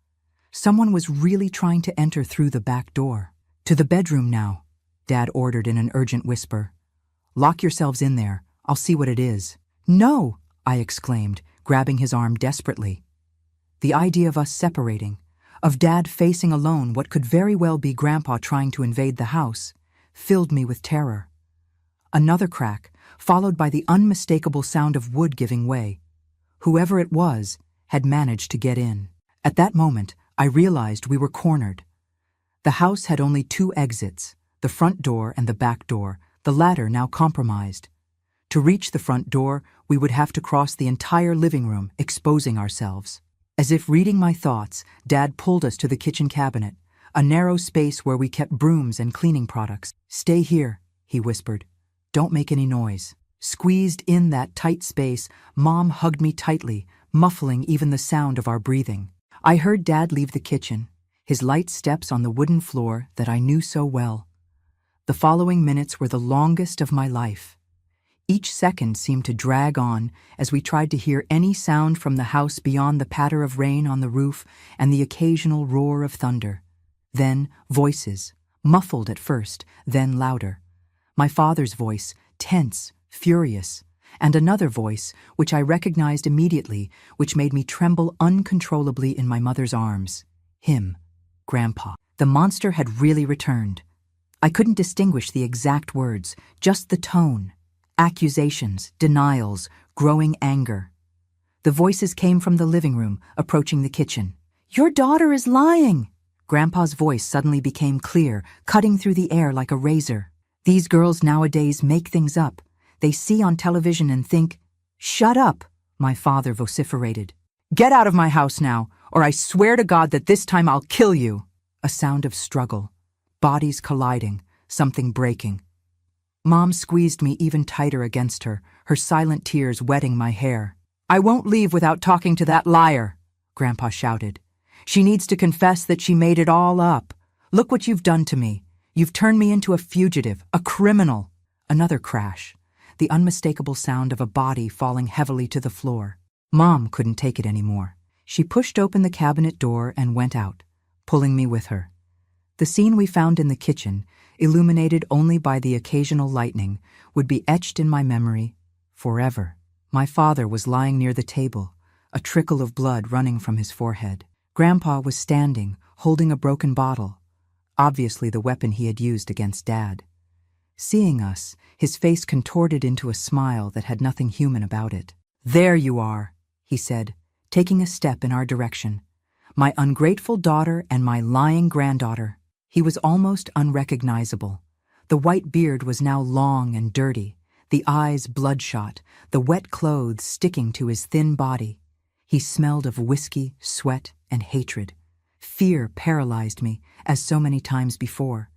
Someone was really trying to enter through the back door. "To the bedroom now," Dad ordered in an urgent whisper. "Lock yourselves in there. I'll see what it is." "No!" I exclaimed, grabbing his arm desperately. The idea of us separating, of Dad facing alone what could very well be Grandpa trying to invade the house, filled me with terror. Another crack, followed by the unmistakable sound of wood giving way. Whoever it was had managed to get in. At that moment, I realized we were cornered. The house had only two exits, the front door and the back door, the latter now compromised. To reach the front door, we would have to cross the entire living room, exposing ourselves. As if reading my thoughts, Dad pulled us to the kitchen cabinet, a narrow space where we kept brooms and cleaning products. "Stay here," he whispered. "Don't make any noise." Squeezed in that tight space, Mom hugged me tightly, muffling even the sound of our breathing. I heard Dad leave the kitchen, his light steps on the wooden floor that I knew so well. The following minutes were the longest of my life. Each second seemed to drag on as we tried to hear any sound from the house beyond the patter of rain on the roof and the occasional roar of thunder. Then voices, muffled at first, then louder. My father's voice, tense, furious, and another voice, which I recognized immediately, which made me tremble uncontrollably in my mother's arms. Him, Grandpa. The monster had really returned. I couldn't distinguish the exact words, just the tone. Accusations, denials, growing anger. The voices came from the living room, approaching the kitchen. "Your daughter is lying!" Grandpa's voice suddenly became clear, cutting through the air like a razor. "These girls nowadays make things up. They see on television and think." "Shut up," my father vociferated. "Get out of my house now, or I swear to God that this time I'll kill you." A sound of struggle, bodies colliding, something breaking. Mom squeezed me even tighter against her, her silent tears wetting my hair. "I won't leave without talking to that liar," Grandpa shouted. "She needs to confess that she made it all up. Look what you've done to me. You've turned me into a fugitive, a criminal." Another crash, the unmistakable sound of a body falling heavily to the floor. Mom couldn't take it anymore. She pushed open the cabinet door and went out, pulling me with her. The scene we found in the kitchen, illuminated only by the occasional lightning, would be etched in my memory forever. My father was lying near the table, a trickle of blood running from his forehead. Grandpa was standing, holding a broken bottle, obviously the weapon he had used against Dad. Seeing us, his face contorted into a smile that had nothing human about it. "There you are," he said, taking a step in our direction. "My ungrateful daughter and my lying granddaughter." He was almost unrecognizable. The white beard was now long and dirty, the eyes bloodshot, the wet clothes sticking to his thin body. He smelled of whiskey, sweat, and hatred. Fear paralyzed me, as so many times before.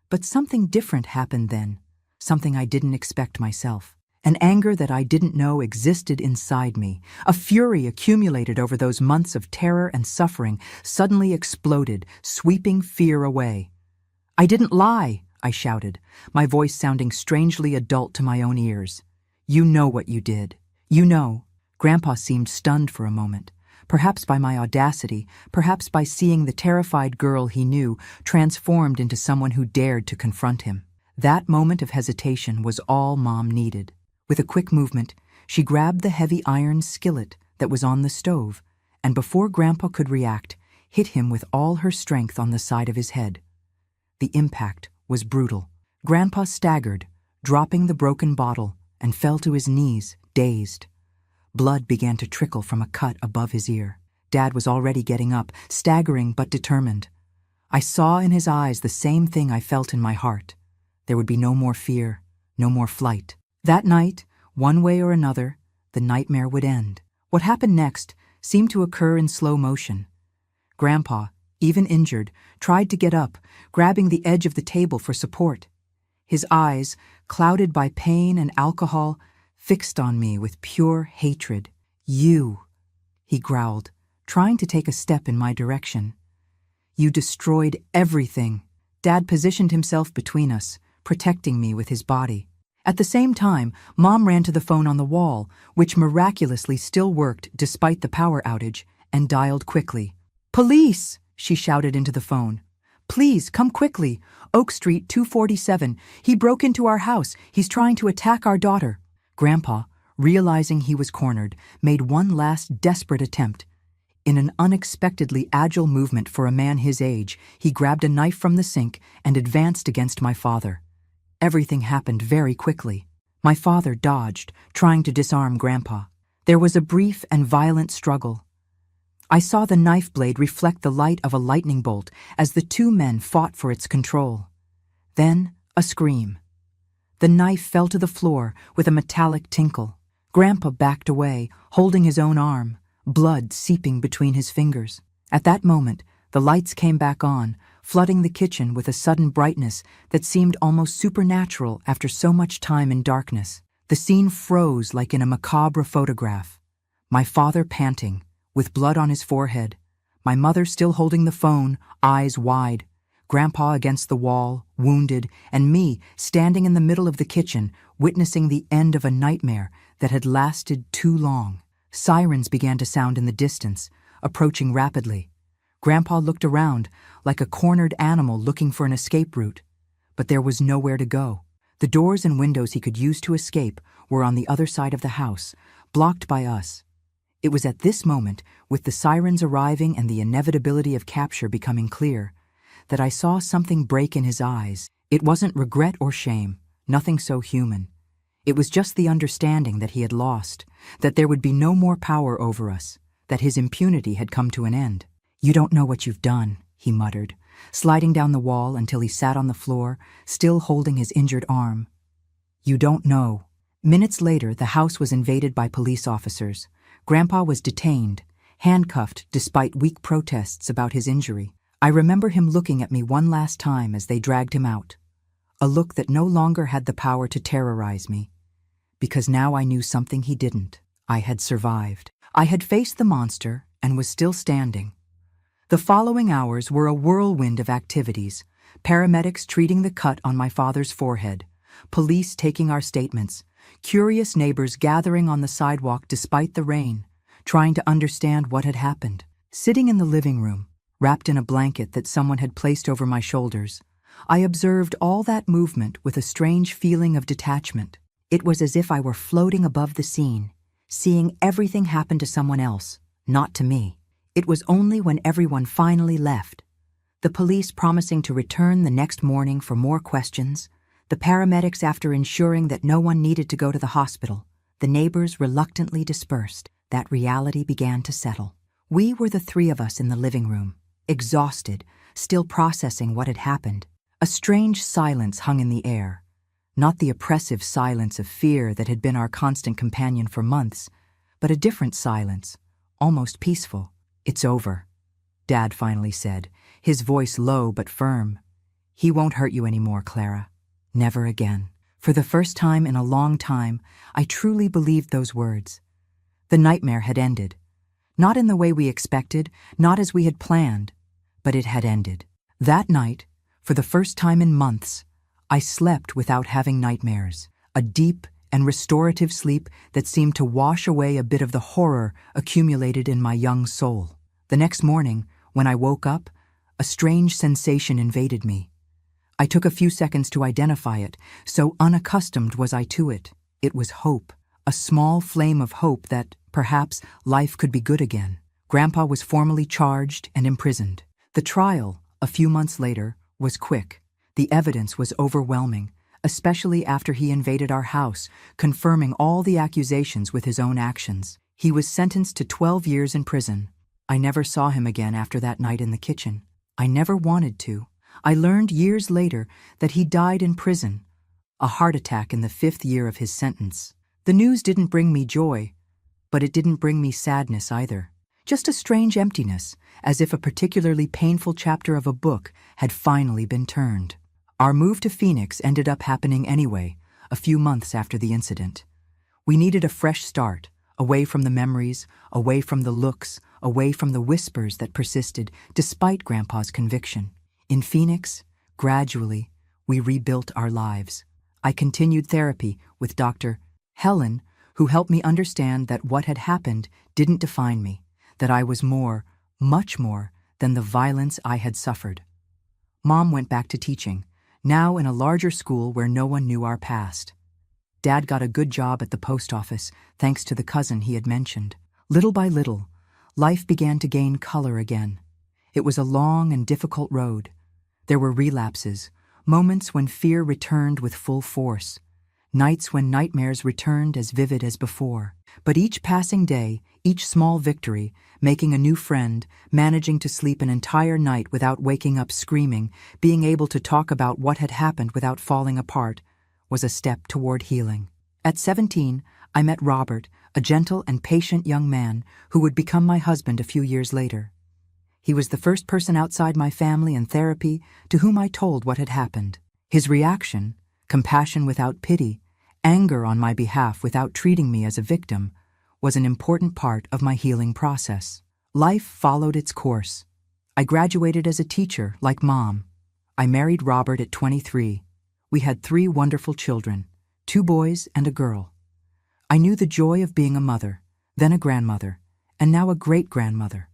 But something different happened then, something I didn't expect myself. An anger that I didn't know existed inside me, a fury accumulated over those months of terror and suffering, suddenly exploded, sweeping fear away. "I didn't lie," I shouted, my voice sounding strangely adult to my own ears. "You know what you did. You know." Grandpa seemed stunned for a moment, perhaps by my audacity, perhaps by seeing the terrified girl he knew transformed into someone who dared to confront him. That moment of hesitation was all Mom needed. With a quick movement, she grabbed the heavy iron skillet that was on the stove, and before Grandpa could react, hit him with all her strength on the side of his head. The impact was brutal. Grandpa staggered, dropping the broken bottle, and fell to his knees, dazed. Blood began to trickle from a cut above his ear. Dad was already getting up, staggering but determined. I saw in his eyes the same thing I felt in my heart. There would be no more fear, no more flight. That night, one way or another, the nightmare would end. What happened next seemed to occur in slow motion. Grandpa, even injured, tried to get up, grabbing the edge of the table for support. His eyes, clouded by pain and alcohol, fixed on me with pure hatred. "You," he growled, trying to take a step in my direction. "You destroyed everything." Dad positioned himself between us, protecting me with his body. At the same time, Mom ran to the phone on the wall, which miraculously still worked despite the power outage, and dialed quickly. "Police!" she shouted into the phone. "Please, come quickly. Oak Street 247. He broke into our house. He's trying to attack our daughter." Grandpa, realizing he was cornered, made one last desperate attempt. In an unexpectedly agile movement for a man his age, he grabbed a knife from the sink and advanced against my father. Everything happened very quickly. My father dodged, trying to disarm Grandpa. There was a brief and violent struggle. I saw the knife blade reflect the light of a lightning bolt as the two men fought for its control. Then, a scream. The knife fell to the floor with a metallic tinkle. Grandpa backed away, holding his own arm, blood seeping between his fingers. At that moment, the lights came back on, flooding the kitchen with a sudden brightness that seemed almost supernatural after so much time in darkness. The scene froze like in a macabre photograph. My father panting, with blood on his forehead, my mother still holding the phone, eyes wide, Grandpa against the wall, wounded, and me standing in the middle of the kitchen, witnessing the end of a nightmare that had lasted too long. Sirens began to sound in the distance, approaching rapidly. Grandpa looked around, like a cornered animal looking for an escape route. But there was nowhere to go. The doors and windows he could use to escape were on the other side of the house, blocked by us. It was at this moment, with the sirens arriving and the inevitability of capture becoming clear, that I saw something break in his eyes. It wasn't regret or shame, nothing so human. It was just the understanding that he had lost, that there would be no more power over us, that his impunity had come to an end. "You don't know what you've done," he muttered, sliding down the wall until he sat on the floor, still holding his injured arm. "You don't know." Minutes later, the house was invaded by police officers. Grandpa was detained, handcuffed despite weak protests about his injury. I remember him looking at me one last time as they dragged him out. A look that no longer had the power to terrorize me. Because now I knew something he didn't. I had survived. I had faced the monster and was still standing. The following hours were a whirlwind of activities. Paramedics treating the cut on my father's forehead. Police taking our statements. Curious neighbors gathering on the sidewalk despite the rain, trying to understand what had happened. Sitting in the living room, wrapped in a blanket that someone had placed over my shoulders, I observed all that movement with a strange feeling of detachment. It was as if I were floating above the scene, seeing everything happen to someone else, not to me. It was only when everyone finally left, the police promising to return the next morning for more questions, the paramedics after ensuring that no one needed to go to the hospital, the neighbors reluctantly dispersed, that reality began to settle. We were the three of us in the living room, exhausted, still processing what had happened. A strange silence hung in the air, not the oppressive silence of fear that had been our constant companion for months, but a different silence, almost peaceful. "It's over," Dad finally said, his voice low but firm. "He won't hurt you anymore, Clara. Never again." For the first time in a long time, I truly believed those words. The nightmare had ended. Not in the way we expected, not as we had planned, but it had ended. That night, for the first time in months, I slept without having nightmares. A deep and restorative sleep that seemed to wash away a bit of the horror accumulated in my young soul. The next morning, when I woke up, a strange sensation invaded me. I took a few seconds to identify it, so unaccustomed was I to it. It was hope, a small flame of hope that, perhaps, life could be good again. Grandpa was formally charged and imprisoned. The trial, a few months later, was quick. The evidence was overwhelming, especially after he invaded our house, confirming all the accusations with his own actions. He was sentenced to 12 years in prison. I never saw him again after that night in the kitchen. I never wanted to. I learned years later that he died in prison, a heart attack in the 5th year of his sentence. The news didn't bring me joy, but it didn't bring me sadness either. Just a strange emptiness, as if a particularly painful chapter of a book had finally been turned. Our move to Phoenix ended up happening anyway, a few months after the incident. We needed a fresh start, away from the memories, away from the looks, away from the whispers that persisted despite Grandpa's conviction. In Phoenix, gradually, we rebuilt our lives. I continued therapy with Dr. Helen, who helped me understand that what had happened didn't define me, that I was more, much more, than the violence I had suffered. Mom went back to teaching, now in a larger school where no one knew our past. Dad got a good job at the post office, thanks to the cousin he had mentioned. Little by little, life began to gain color again. It was a long and difficult road. There were relapses, moments when fear returned with full force, nights when nightmares returned as vivid as before. But each passing day, each small victory, making a new friend, managing to sleep an entire night without waking up screaming, being able to talk about what had happened without falling apart, was a step toward healing. At 17, I met Robert, a gentle and patient young man who would become my husband a few years later. He was the first person outside my family and therapy to whom I told what had happened. His reaction, compassion without pity, anger on my behalf without treating me as a victim, was an important part of my healing process. Life followed its course. I graduated as a teacher, like Mom. I married Robert at 23. We had 3 wonderful children, 2 boys and a girl. I knew the joy of being a mother, then a grandmother, and now a great-grandmother.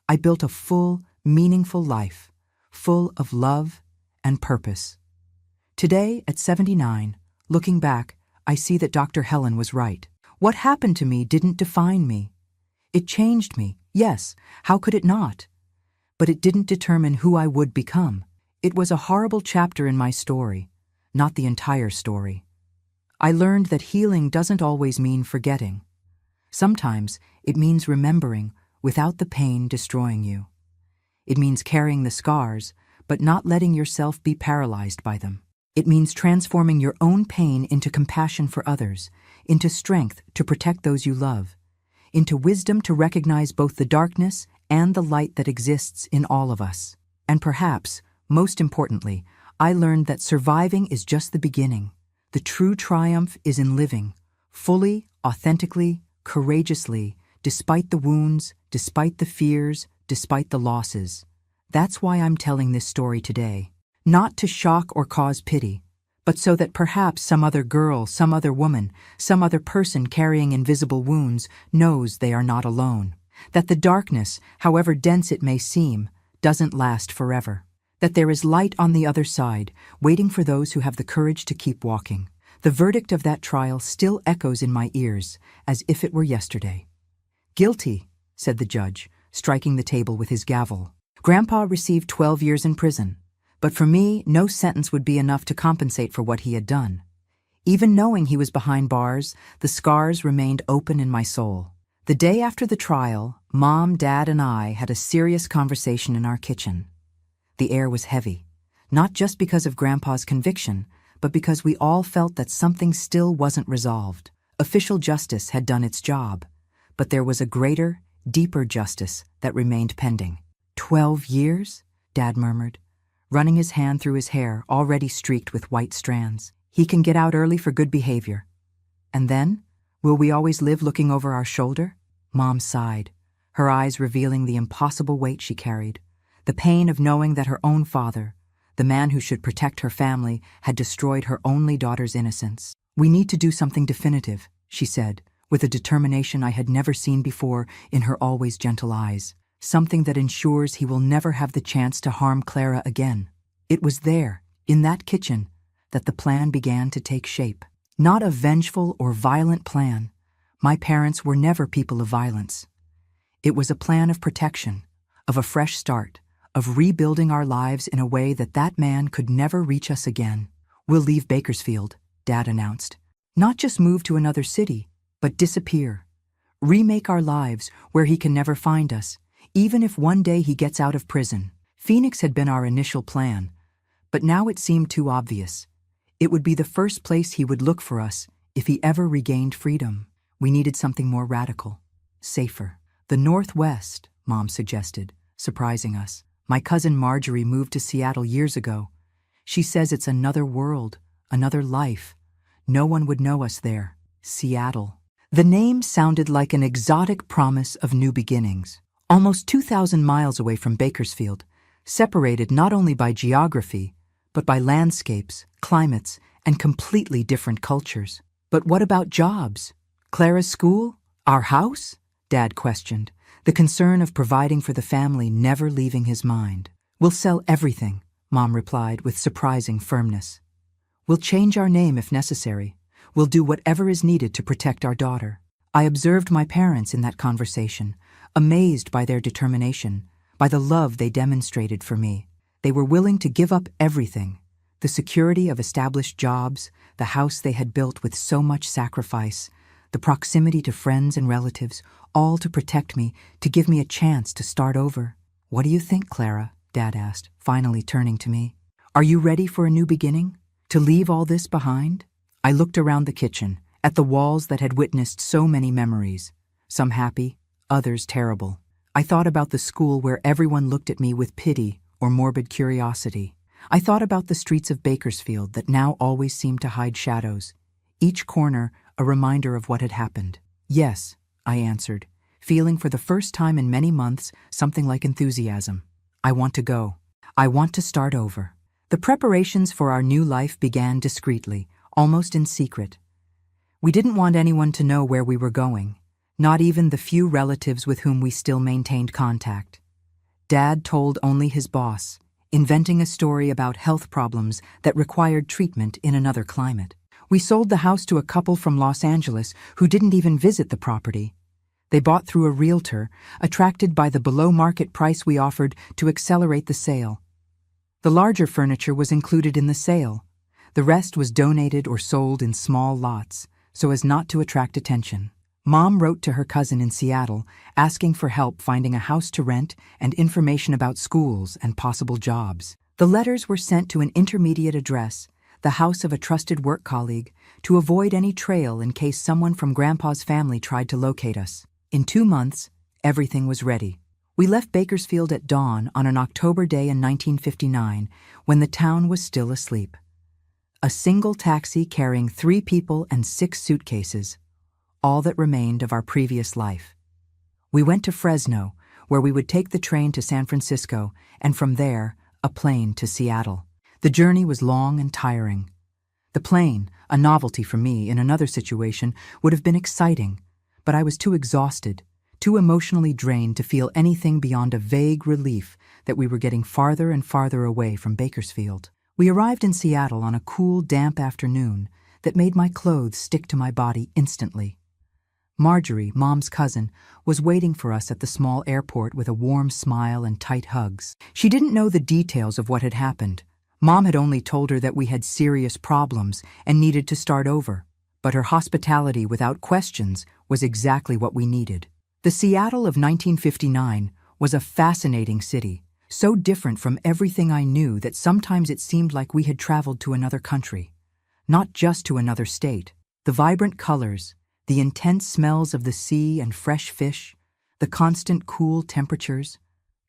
I built a full, meaningful life, full of love and purpose. Today, at 79, looking back, I see that Dr. Helen was right. What happened to me didn't define me. It changed me, yes, how could it not? But it didn't determine who I would become. It was a horrible chapter in my story, not the entire story. I learned that healing doesn't always mean forgetting. Sometimes it means remembering without the pain destroying you. It means carrying the scars, but not letting yourself be paralyzed by them. It means transforming your own pain into compassion for others, into strength to protect those you love, into wisdom to recognize both the darkness and the light that exists in all of us. And perhaps, most importantly, I learned that surviving is just the beginning. The true triumph is in living, fully, authentically, courageously, despite the wounds, despite the fears, despite the losses. That's why I'm telling this story today. Not to shock or cause pity, but so that perhaps some other girl, some other woman, some other person carrying invisible wounds knows they are not alone. That the darkness, however dense it may seem, doesn't last forever. That there is light on the other side, waiting for those who have the courage to keep walking. The verdict of that trial still echoes in my ears, as if it were yesterday. "Guilty," said the judge, striking the table with his gavel. Grandpa received 12 years in prison. But for me, no sentence would be enough to compensate for what he had done. Even knowing he was behind bars, the scars remained open in my soul. The day after the trial, Mom, Dad, and I had a serious conversation in our kitchen. The air was heavy, not just because of Grandpa's conviction, but because we all felt that something still wasn't resolved. Official justice had done its job, but there was a greater, deeper justice that remained pending. 12 years? Dad murmured, running his hand through his hair, already streaked with white strands. He can get out early for good behavior. And then, will we always live looking over our shoulder? Mom sighed, her eyes revealing the impossible weight she carried, the pain of knowing that her own father, the man who should protect her family, had destroyed her only daughter's innocence. "We need to do something definitive," she said, with a determination I had never seen before in her always gentle eyes. "Something that ensures he will never have the chance to harm Clara again." It was there, in that kitchen, that the plan began to take shape. Not a vengeful or violent plan. My parents were never people of violence. It was a plan of protection, of a fresh start, of rebuilding our lives in a way that man could never reach us again. "We'll leave Bakersfield," Dad announced. "Not just move to another city, but disappear. Remake our lives where he can never find us, even if one day he gets out of prison." Phoenix had been our initial plan, but now it seemed too obvious. It would be the first place he would look for us if he ever regained freedom. We needed something more radical, safer. "The Northwest," Mom suggested, surprising us. "My cousin Marjorie moved to Seattle years ago. She says it's another world, another life. No one would know us there." Seattle. The name sounded like an exotic promise of new beginnings. Almost 2,000 miles away from Bakersfield, separated not only by geography, but by landscapes, climates, and completely different cultures. "But what about jobs? Clara's school? Our house?" Dad questioned, the concern of providing for the family never leaving his mind. "We'll sell everything," Mom replied with surprising firmness. "We'll change our name if necessary. We'll do whatever is needed to protect our daughter." I observed my parents in that conversation, amazed by their determination, by the love they demonstrated for me. They were willing to give up everything, the security of established jobs, the house they had built with so much sacrifice, the proximity to friends and relatives, all to protect me, to give me a chance to start over. "What do you think, Clara?" Dad asked, finally turning to me. "Are you ready for a new beginning? To leave all this behind?" I looked around the kitchen, at the walls that had witnessed so many memories, some happy, others terrible. I thought about the school where everyone looked at me with pity or morbid curiosity. I thought about the streets of Bakersfield that now always seemed to hide shadows, each corner a reminder of what had happened. "Yes," I answered, feeling for the first time in many months something like enthusiasm. "I want to go. I want to start over." The preparations for our new life began discreetly, almost in secret. We didn't want anyone to know where we were going, not even the few relatives with whom we still maintained contact. Dad told only his boss, inventing a story about health problems that required treatment in another climate. We sold the house to a couple from Los Angeles who didn't even visit the property. They bought through a realtor, attracted by the below-market price we offered to accelerate the sale. The larger furniture was included in the sale. The rest was donated or sold in small lots, so as not to attract attention. Mom wrote to her cousin in Seattle, asking for help finding a house to rent and information about schools and possible jobs. The letters were sent to an intermediate address, the house of a trusted work colleague, to avoid any trail in case someone from Grandpa's family tried to locate us. In 2 months, everything was ready. We left Bakersfield at dawn on an October day in 1959, when the town was still asleep. A single taxi carrying 3 people and 6 suitcases, all that remained of our previous life. We went to Fresno, where we would take the train to San Francisco, and from there, a plane to Seattle. The journey was long and tiring. The plane, a novelty for me in another situation, would have been exciting, but I was too exhausted, too emotionally drained to feel anything beyond a vague relief that we were getting farther and farther away from Bakersfield. We arrived in Seattle on a cool, damp afternoon that made my clothes stick to my body instantly. Marjorie, Mom's cousin, was waiting for us at the small airport with a warm smile and tight hugs. She didn't know the details of what had happened. Mom had only told her that we had serious problems and needed to start over, but her hospitality without questions was exactly what we needed. The Seattle of 1959 was a fascinating city, so different from everything I knew that sometimes it seemed like we had traveled to another country, not just to another state. The vibrant colors, the intense smells of the sea and fresh fish, the constant cool temperatures,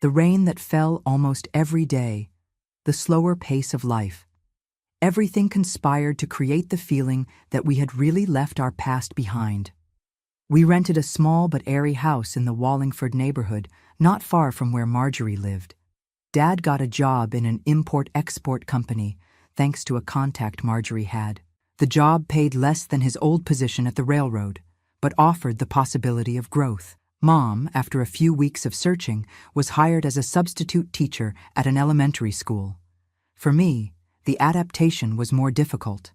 the rain that fell almost every day, the slower pace of life. Everything conspired to create the feeling that we had really left our past behind. We rented a small but airy house in the Wallingford neighborhood, not far from where Marjorie lived. Dad got a job in an import-export company, thanks to a contact Marjorie had. The job paid less than his old position at the railroad, but offered the possibility of growth. Mom, after a few weeks of searching, was hired as a substitute teacher at an elementary school. For me, the adaptation was more difficult.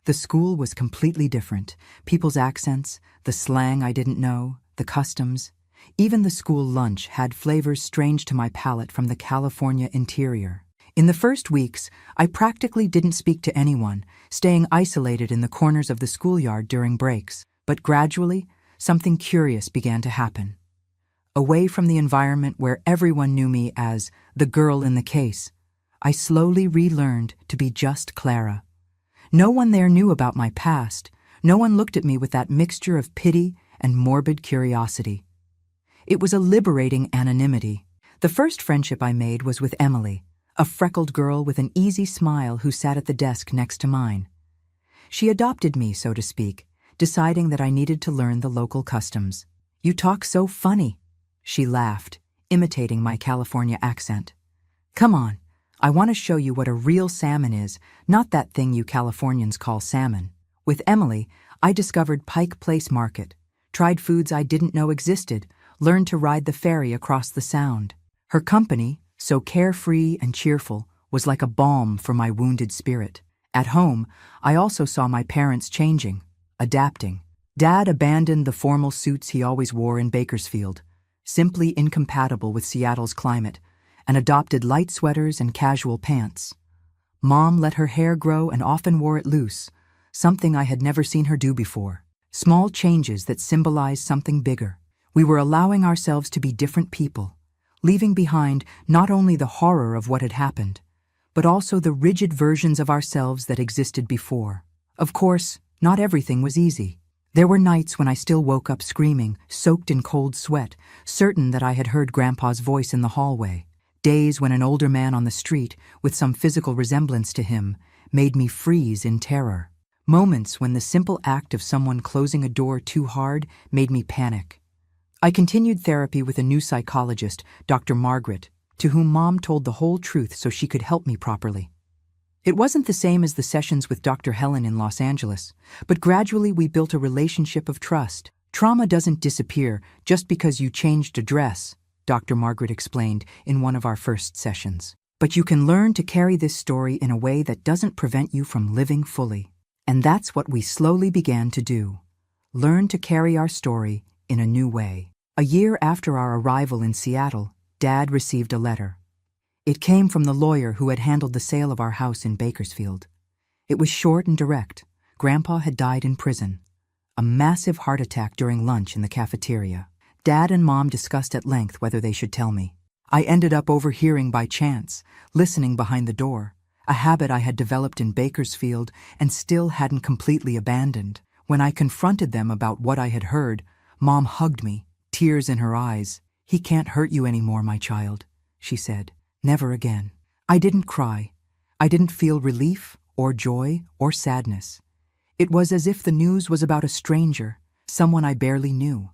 The school was completely different. People's accents, the slang I didn't know, the customs. Even the school lunch had flavors strange to my palate from the California interior. In the first weeks, I practically didn't speak to anyone, staying isolated in the corners of the schoolyard during breaks. But gradually, something curious began to happen. Away from the environment where everyone knew me as the girl in the case, I slowly relearned to be just Clara. No one there knew about my past. No one looked at me with that mixture of pity and morbid curiosity. It was a liberating anonymity. The first friendship I made was with Emily, a freckled girl with an easy smile who sat at the desk next to mine. She adopted me, so to speak, deciding that I needed to learn the local customs. "You talk so funny," she laughed, imitating my California accent. "Come on, I want to show you what a real salmon is, not that thing you Californians call salmon." With Emily, I discovered Pike Place Market, tried foods I didn't know existed, learned to ride the ferry across the Sound. Her company, so carefree and cheerful, was like a balm for my wounded spirit. At home, I also saw my parents changing, adapting. Dad abandoned the formal suits he always wore in Bakersfield, simply incompatible with Seattle's climate, and adopted light sweaters and casual pants. Mom let her hair grow and often wore it loose, something I had never seen her do before. Small changes that symbolized something bigger. We were allowing ourselves to be different people, leaving behind not only the horror of what had happened, but also the rigid versions of ourselves that existed before. Of course, not everything was easy. There were nights when I still woke up screaming, soaked in cold sweat, certain that I had heard Grandpa's voice in the hallway. Days when an older man on the street, with some physical resemblance to him, made me freeze in terror. Moments when the simple act of someone closing a door too hard made me panic. I continued therapy with a new psychologist, Dr. Margaret, to whom Mom told the whole truth so she could help me properly. It wasn't the same as the sessions with Dr. Helen in Los Angeles, but gradually we built a relationship of trust. "Trauma doesn't disappear just because you changed a dress," Dr. Margaret explained in one of our first sessions. "But you can learn to carry this story in a way that doesn't prevent you from living fully." And that's what we slowly began to do. Learn to carry our story in a new way. A year after our arrival in Seattle, Dad received a letter. It came from the lawyer who had handled the sale of our house in Bakersfield. It was short and direct. Grandpa had died in prison. A massive heart attack during lunch in the cafeteria. Dad and Mom discussed at length whether they should tell me. I ended up overhearing by chance, listening behind the door, a habit I had developed in Bakersfield and still hadn't completely abandoned. When I confronted them about what I had heard, Mom hugged me, tears in her eyes. "He can't hurt you anymore, my child," she said. "Never again." I didn't cry. I didn't feel relief or joy or sadness. It was as if the news was about a stranger, someone I barely knew.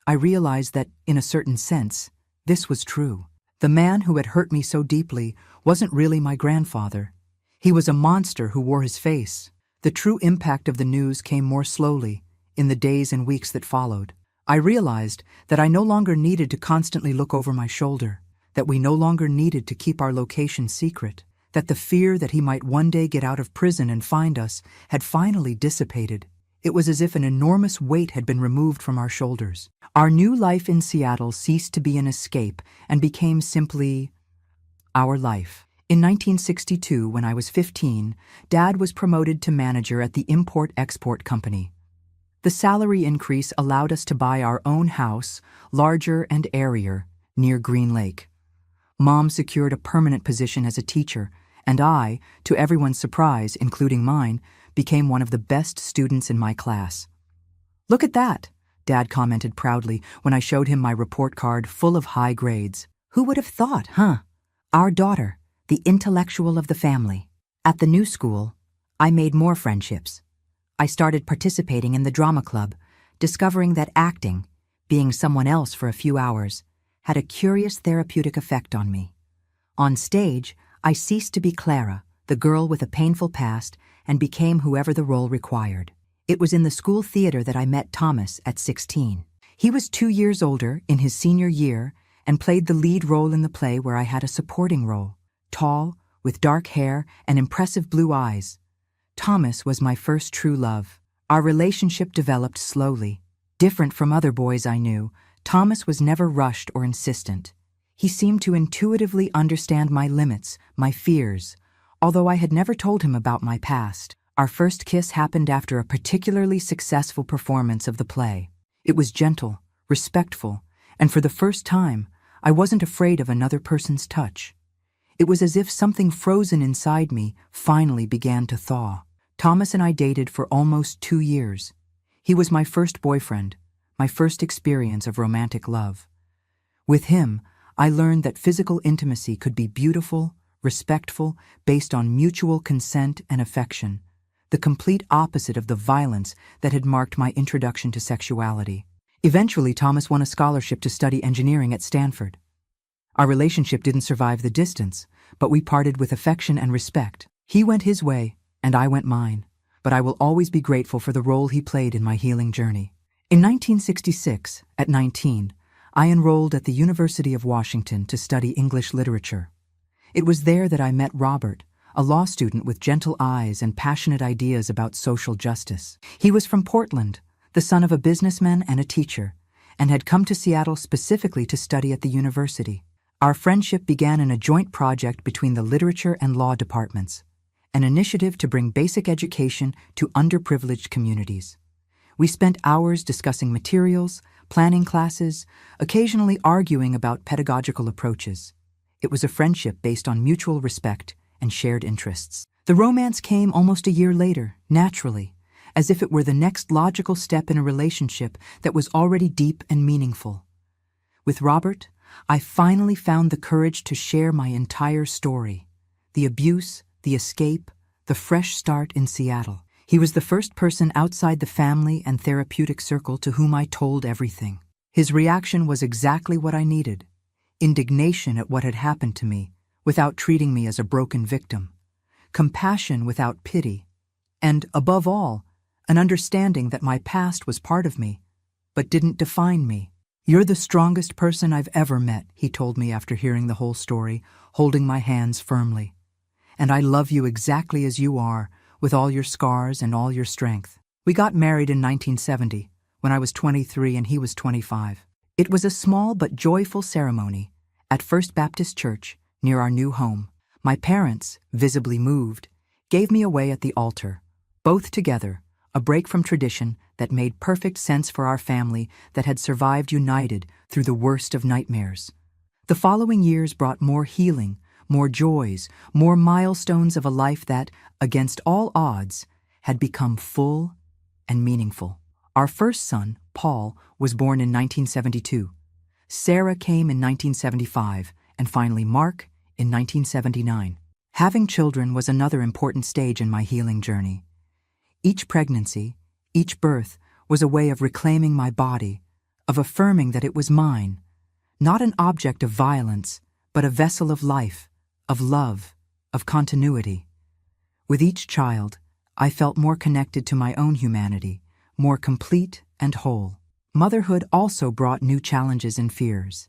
I realized that, in a certain sense, this was true. The man who had hurt me so deeply wasn't really my grandfather. He was a monster who wore his face. The true impact of the news came more slowly, in the days and weeks that followed. I realized that I no longer needed to constantly look over my shoulder, that we no longer needed to keep our location secret, that the fear that he might one day get out of prison and find us had finally dissipated. It was as if an enormous weight had been removed from our shoulders. Our new life in Seattle ceased to be an escape and became simply our life. In 1962, when I was 15, Dad was promoted to manager at the Import-Export Company. The salary increase allowed us to buy our own house, larger and airier, near Green Lake. Mom secured a permanent position as a teacher, and I, to everyone's surprise, including mine, became one of the best students in my class. "Look at that," Dad commented proudly when I showed him my report card full of high grades. "Who would have thought, huh? Our daughter, the intellectual of the family." At the new school, I made more friendships. I started participating in the drama club, discovering that acting, being someone else for a few hours, had a curious therapeutic effect on me. On stage, I ceased to be Clara, the girl with a painful past, and became whoever the role required. It was in the school theater that I met Thomas at 16. He was 2 years older, in his senior year, and played the lead role in the play where I had a supporting role. Tall, with dark hair and impressive blue eyes, Thomas was my first true love. Our relationship developed slowly. Different from other boys I knew, Thomas was never rushed or insistent. He seemed to intuitively understand my limits, my fears, although I had never told him about my past. Our first kiss happened after a particularly successful performance of the play. It was gentle, respectful, and for the first time, I wasn't afraid of another person's touch. It was as if something frozen inside me finally began to thaw. Thomas and I dated for almost 2 years. He was my first boyfriend, my first experience of romantic love. With him, I learned that physical intimacy could be beautiful, respectful, based on mutual consent and affection, the complete opposite of the violence that had marked my introduction to sexuality. Eventually, Thomas won a scholarship to study engineering at Stanford. Our relationship didn't survive the distance, but we parted with affection and respect. He went his way, and I went mine, but I will always be grateful for the role he played in my healing journey. In 1966, at 19, I enrolled at the University of Washington to study English literature. It was there that I met Robert, a law student with gentle eyes and passionate ideas about social justice. He was from Portland, the son of a businessman and a teacher, and had come to Seattle specifically to study at the university. Our friendship began in a joint project between the literature and law departments, an initiative to bring basic education to underprivileged communities. We spent hours discussing materials, planning classes, occasionally arguing about pedagogical approaches. It was a friendship based on mutual respect and shared interests. The romance came almost a year later, naturally, as if it were the next logical step in a relationship that was already deep and meaningful. With Robert, I finally found the courage to share my entire story: the abuse, the escape, the fresh start in Seattle. He was the first person outside the family and therapeutic circle to whom I told everything. His reaction was exactly what I needed: indignation at what had happened to me, without treating me as a broken victim, compassion without pity, and, above all, an understanding that my past was part of me, but didn't define me. "You're the strongest person I've ever met," he told me after hearing the whole story, holding my hands firmly. "And I love you exactly as you are, with all your scars and all your strength." We got married in 1970, when I was 23 and he was 25. It was a small but joyful ceremony at First Baptist Church near our new home. My parents, visibly moved, gave me away at the altar, both together, a break from tradition that made perfect sense for our family that had survived united through the worst of nightmares. The following years brought more healing, more joys, more milestones of a life that, against all odds, had become full and meaningful. Our first son, Paul, was born in 1972. Sarah came in 1975, and finally Mark in 1979. Having children was another important stage in my healing journey. Each pregnancy, each birth, was a way of reclaiming my body, of affirming that it was mine, not an object of violence, but a vessel of life, of love, of continuity. With each child, I felt more connected to my own humanity, more complete and whole. Motherhood also brought new challenges and fears.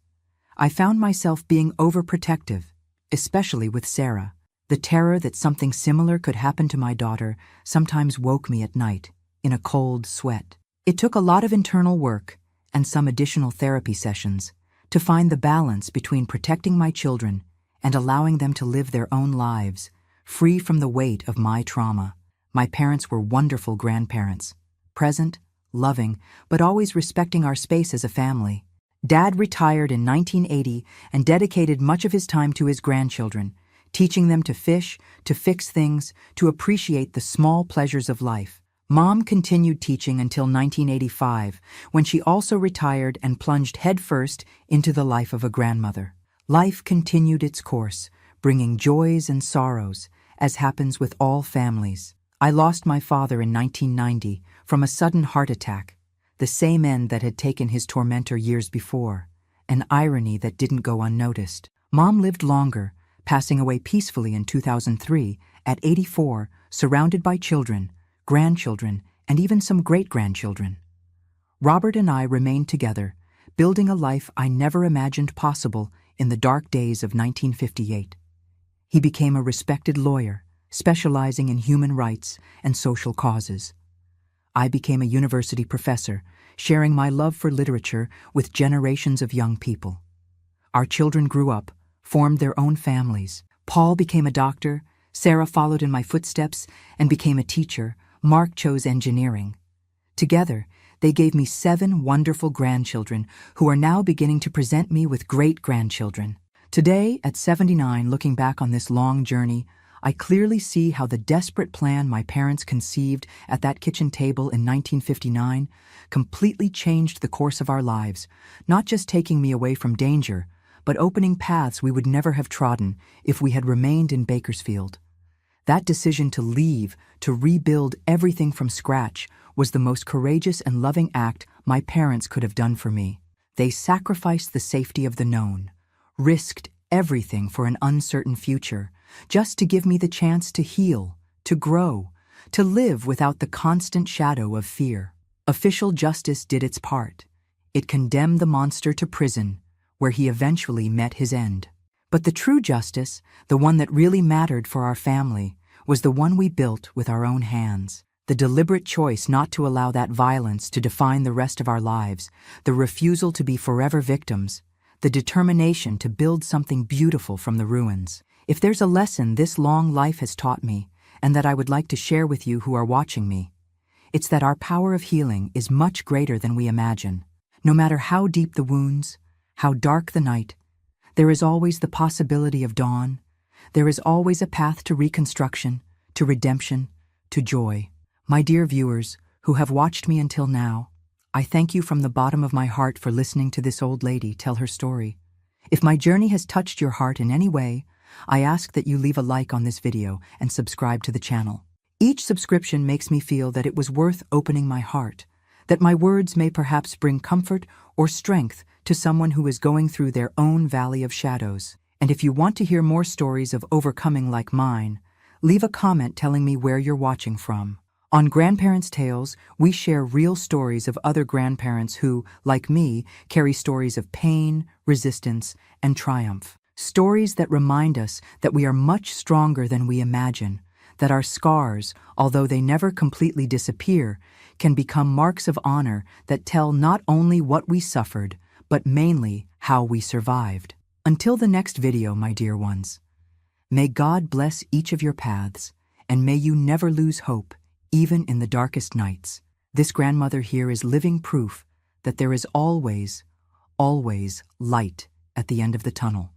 I found myself being overprotective, especially with Sarah. The terror that something similar could happen to my daughter sometimes woke me at night, in a cold sweat. It took a lot of internal work, and some additional therapy sessions, to find the balance between protecting my children and allowing them to live their own lives, free from the weight of my trauma. My parents were wonderful grandparents, present, loving, but always respecting our space as a family. Dad retired in 1980 and dedicated much of his time to his grandchildren, teaching them to fish, to fix things, to appreciate the small pleasures of life. Mom continued teaching until 1985, when she also retired and plunged headfirst into the life of a grandmother. Life continued its course, bringing joys and sorrows, as happens with all families. I lost my father in 1990 from a sudden heart attack, the same end that had taken his tormentor years before, an irony that didn't go unnoticed. Mom lived longer, passing away peacefully in 2003 at 84, surrounded by children, grandchildren, and even some great-grandchildren. Robert and I remained together, building a life I never imagined possible in the dark days of 1958. He became a respected lawyer, specializing in human rights and social causes. I became a university professor, sharing my love for literature with generations of young people. Our children grew up, formed their own families. Paul became a doctor, Sarah followed in my footsteps and became a teacher, Mark chose engineering. Together, they gave me 7 wonderful grandchildren who are now beginning to present me with great-grandchildren. Today, at 79, looking back on this long journey, I clearly see how the desperate plan my parents conceived at that kitchen table in 1959 completely changed the course of our lives, not just taking me away from danger, but opening paths we would never have trodden if we had remained in Bakersfield. That decision to leave, to rebuild everything from scratch, was the most courageous and loving act my parents could have done for me. They sacrificed the safety of the known, risked everything for an uncertain future, just to give me the chance to heal, to grow, to live without the constant shadow of fear. Official justice did its part. It condemned the monster to prison, where he eventually met his end. But the true justice, the one that really mattered for our family, was the one we built with our own hands. The deliberate choice not to allow that violence to define the rest of our lives, the refusal to be forever victims, the determination to build something beautiful from the ruins. If there's a lesson this long life has taught me, and that I would like to share with you who are watching me, it's that our power of healing is much greater than we imagine. No matter how deep the wounds, how dark the night, there is always the possibility of dawn. There is always a path to reconstruction, to redemption, to joy. My dear viewers, who have watched me until now, I thank you from the bottom of my heart for listening to this old lady tell her story. If my journey has touched your heart in any way, I ask that you leave a like on this video and subscribe to the channel. Each subscription makes me feel that it was worth opening my heart, that my words may perhaps bring comfort or strength to someone who is going through their own valley of shadows. And if you want to hear more stories of overcoming like mine, leave a comment telling me where you're watching from. On Grandparents' Tales, we share real stories of other grandparents who, like me, carry stories of pain, resistance, and triumph. Stories that remind us that we are much stronger than we imagine, that our scars, although they never completely disappear, can become marks of honor that tell not only what we suffered, but mainly how we survived. Until the next video, my dear ones, may God bless each of your paths, and may you never lose hope, even in the darkest nights. This grandmother here is living proof that there is always, always light at the end of the tunnel.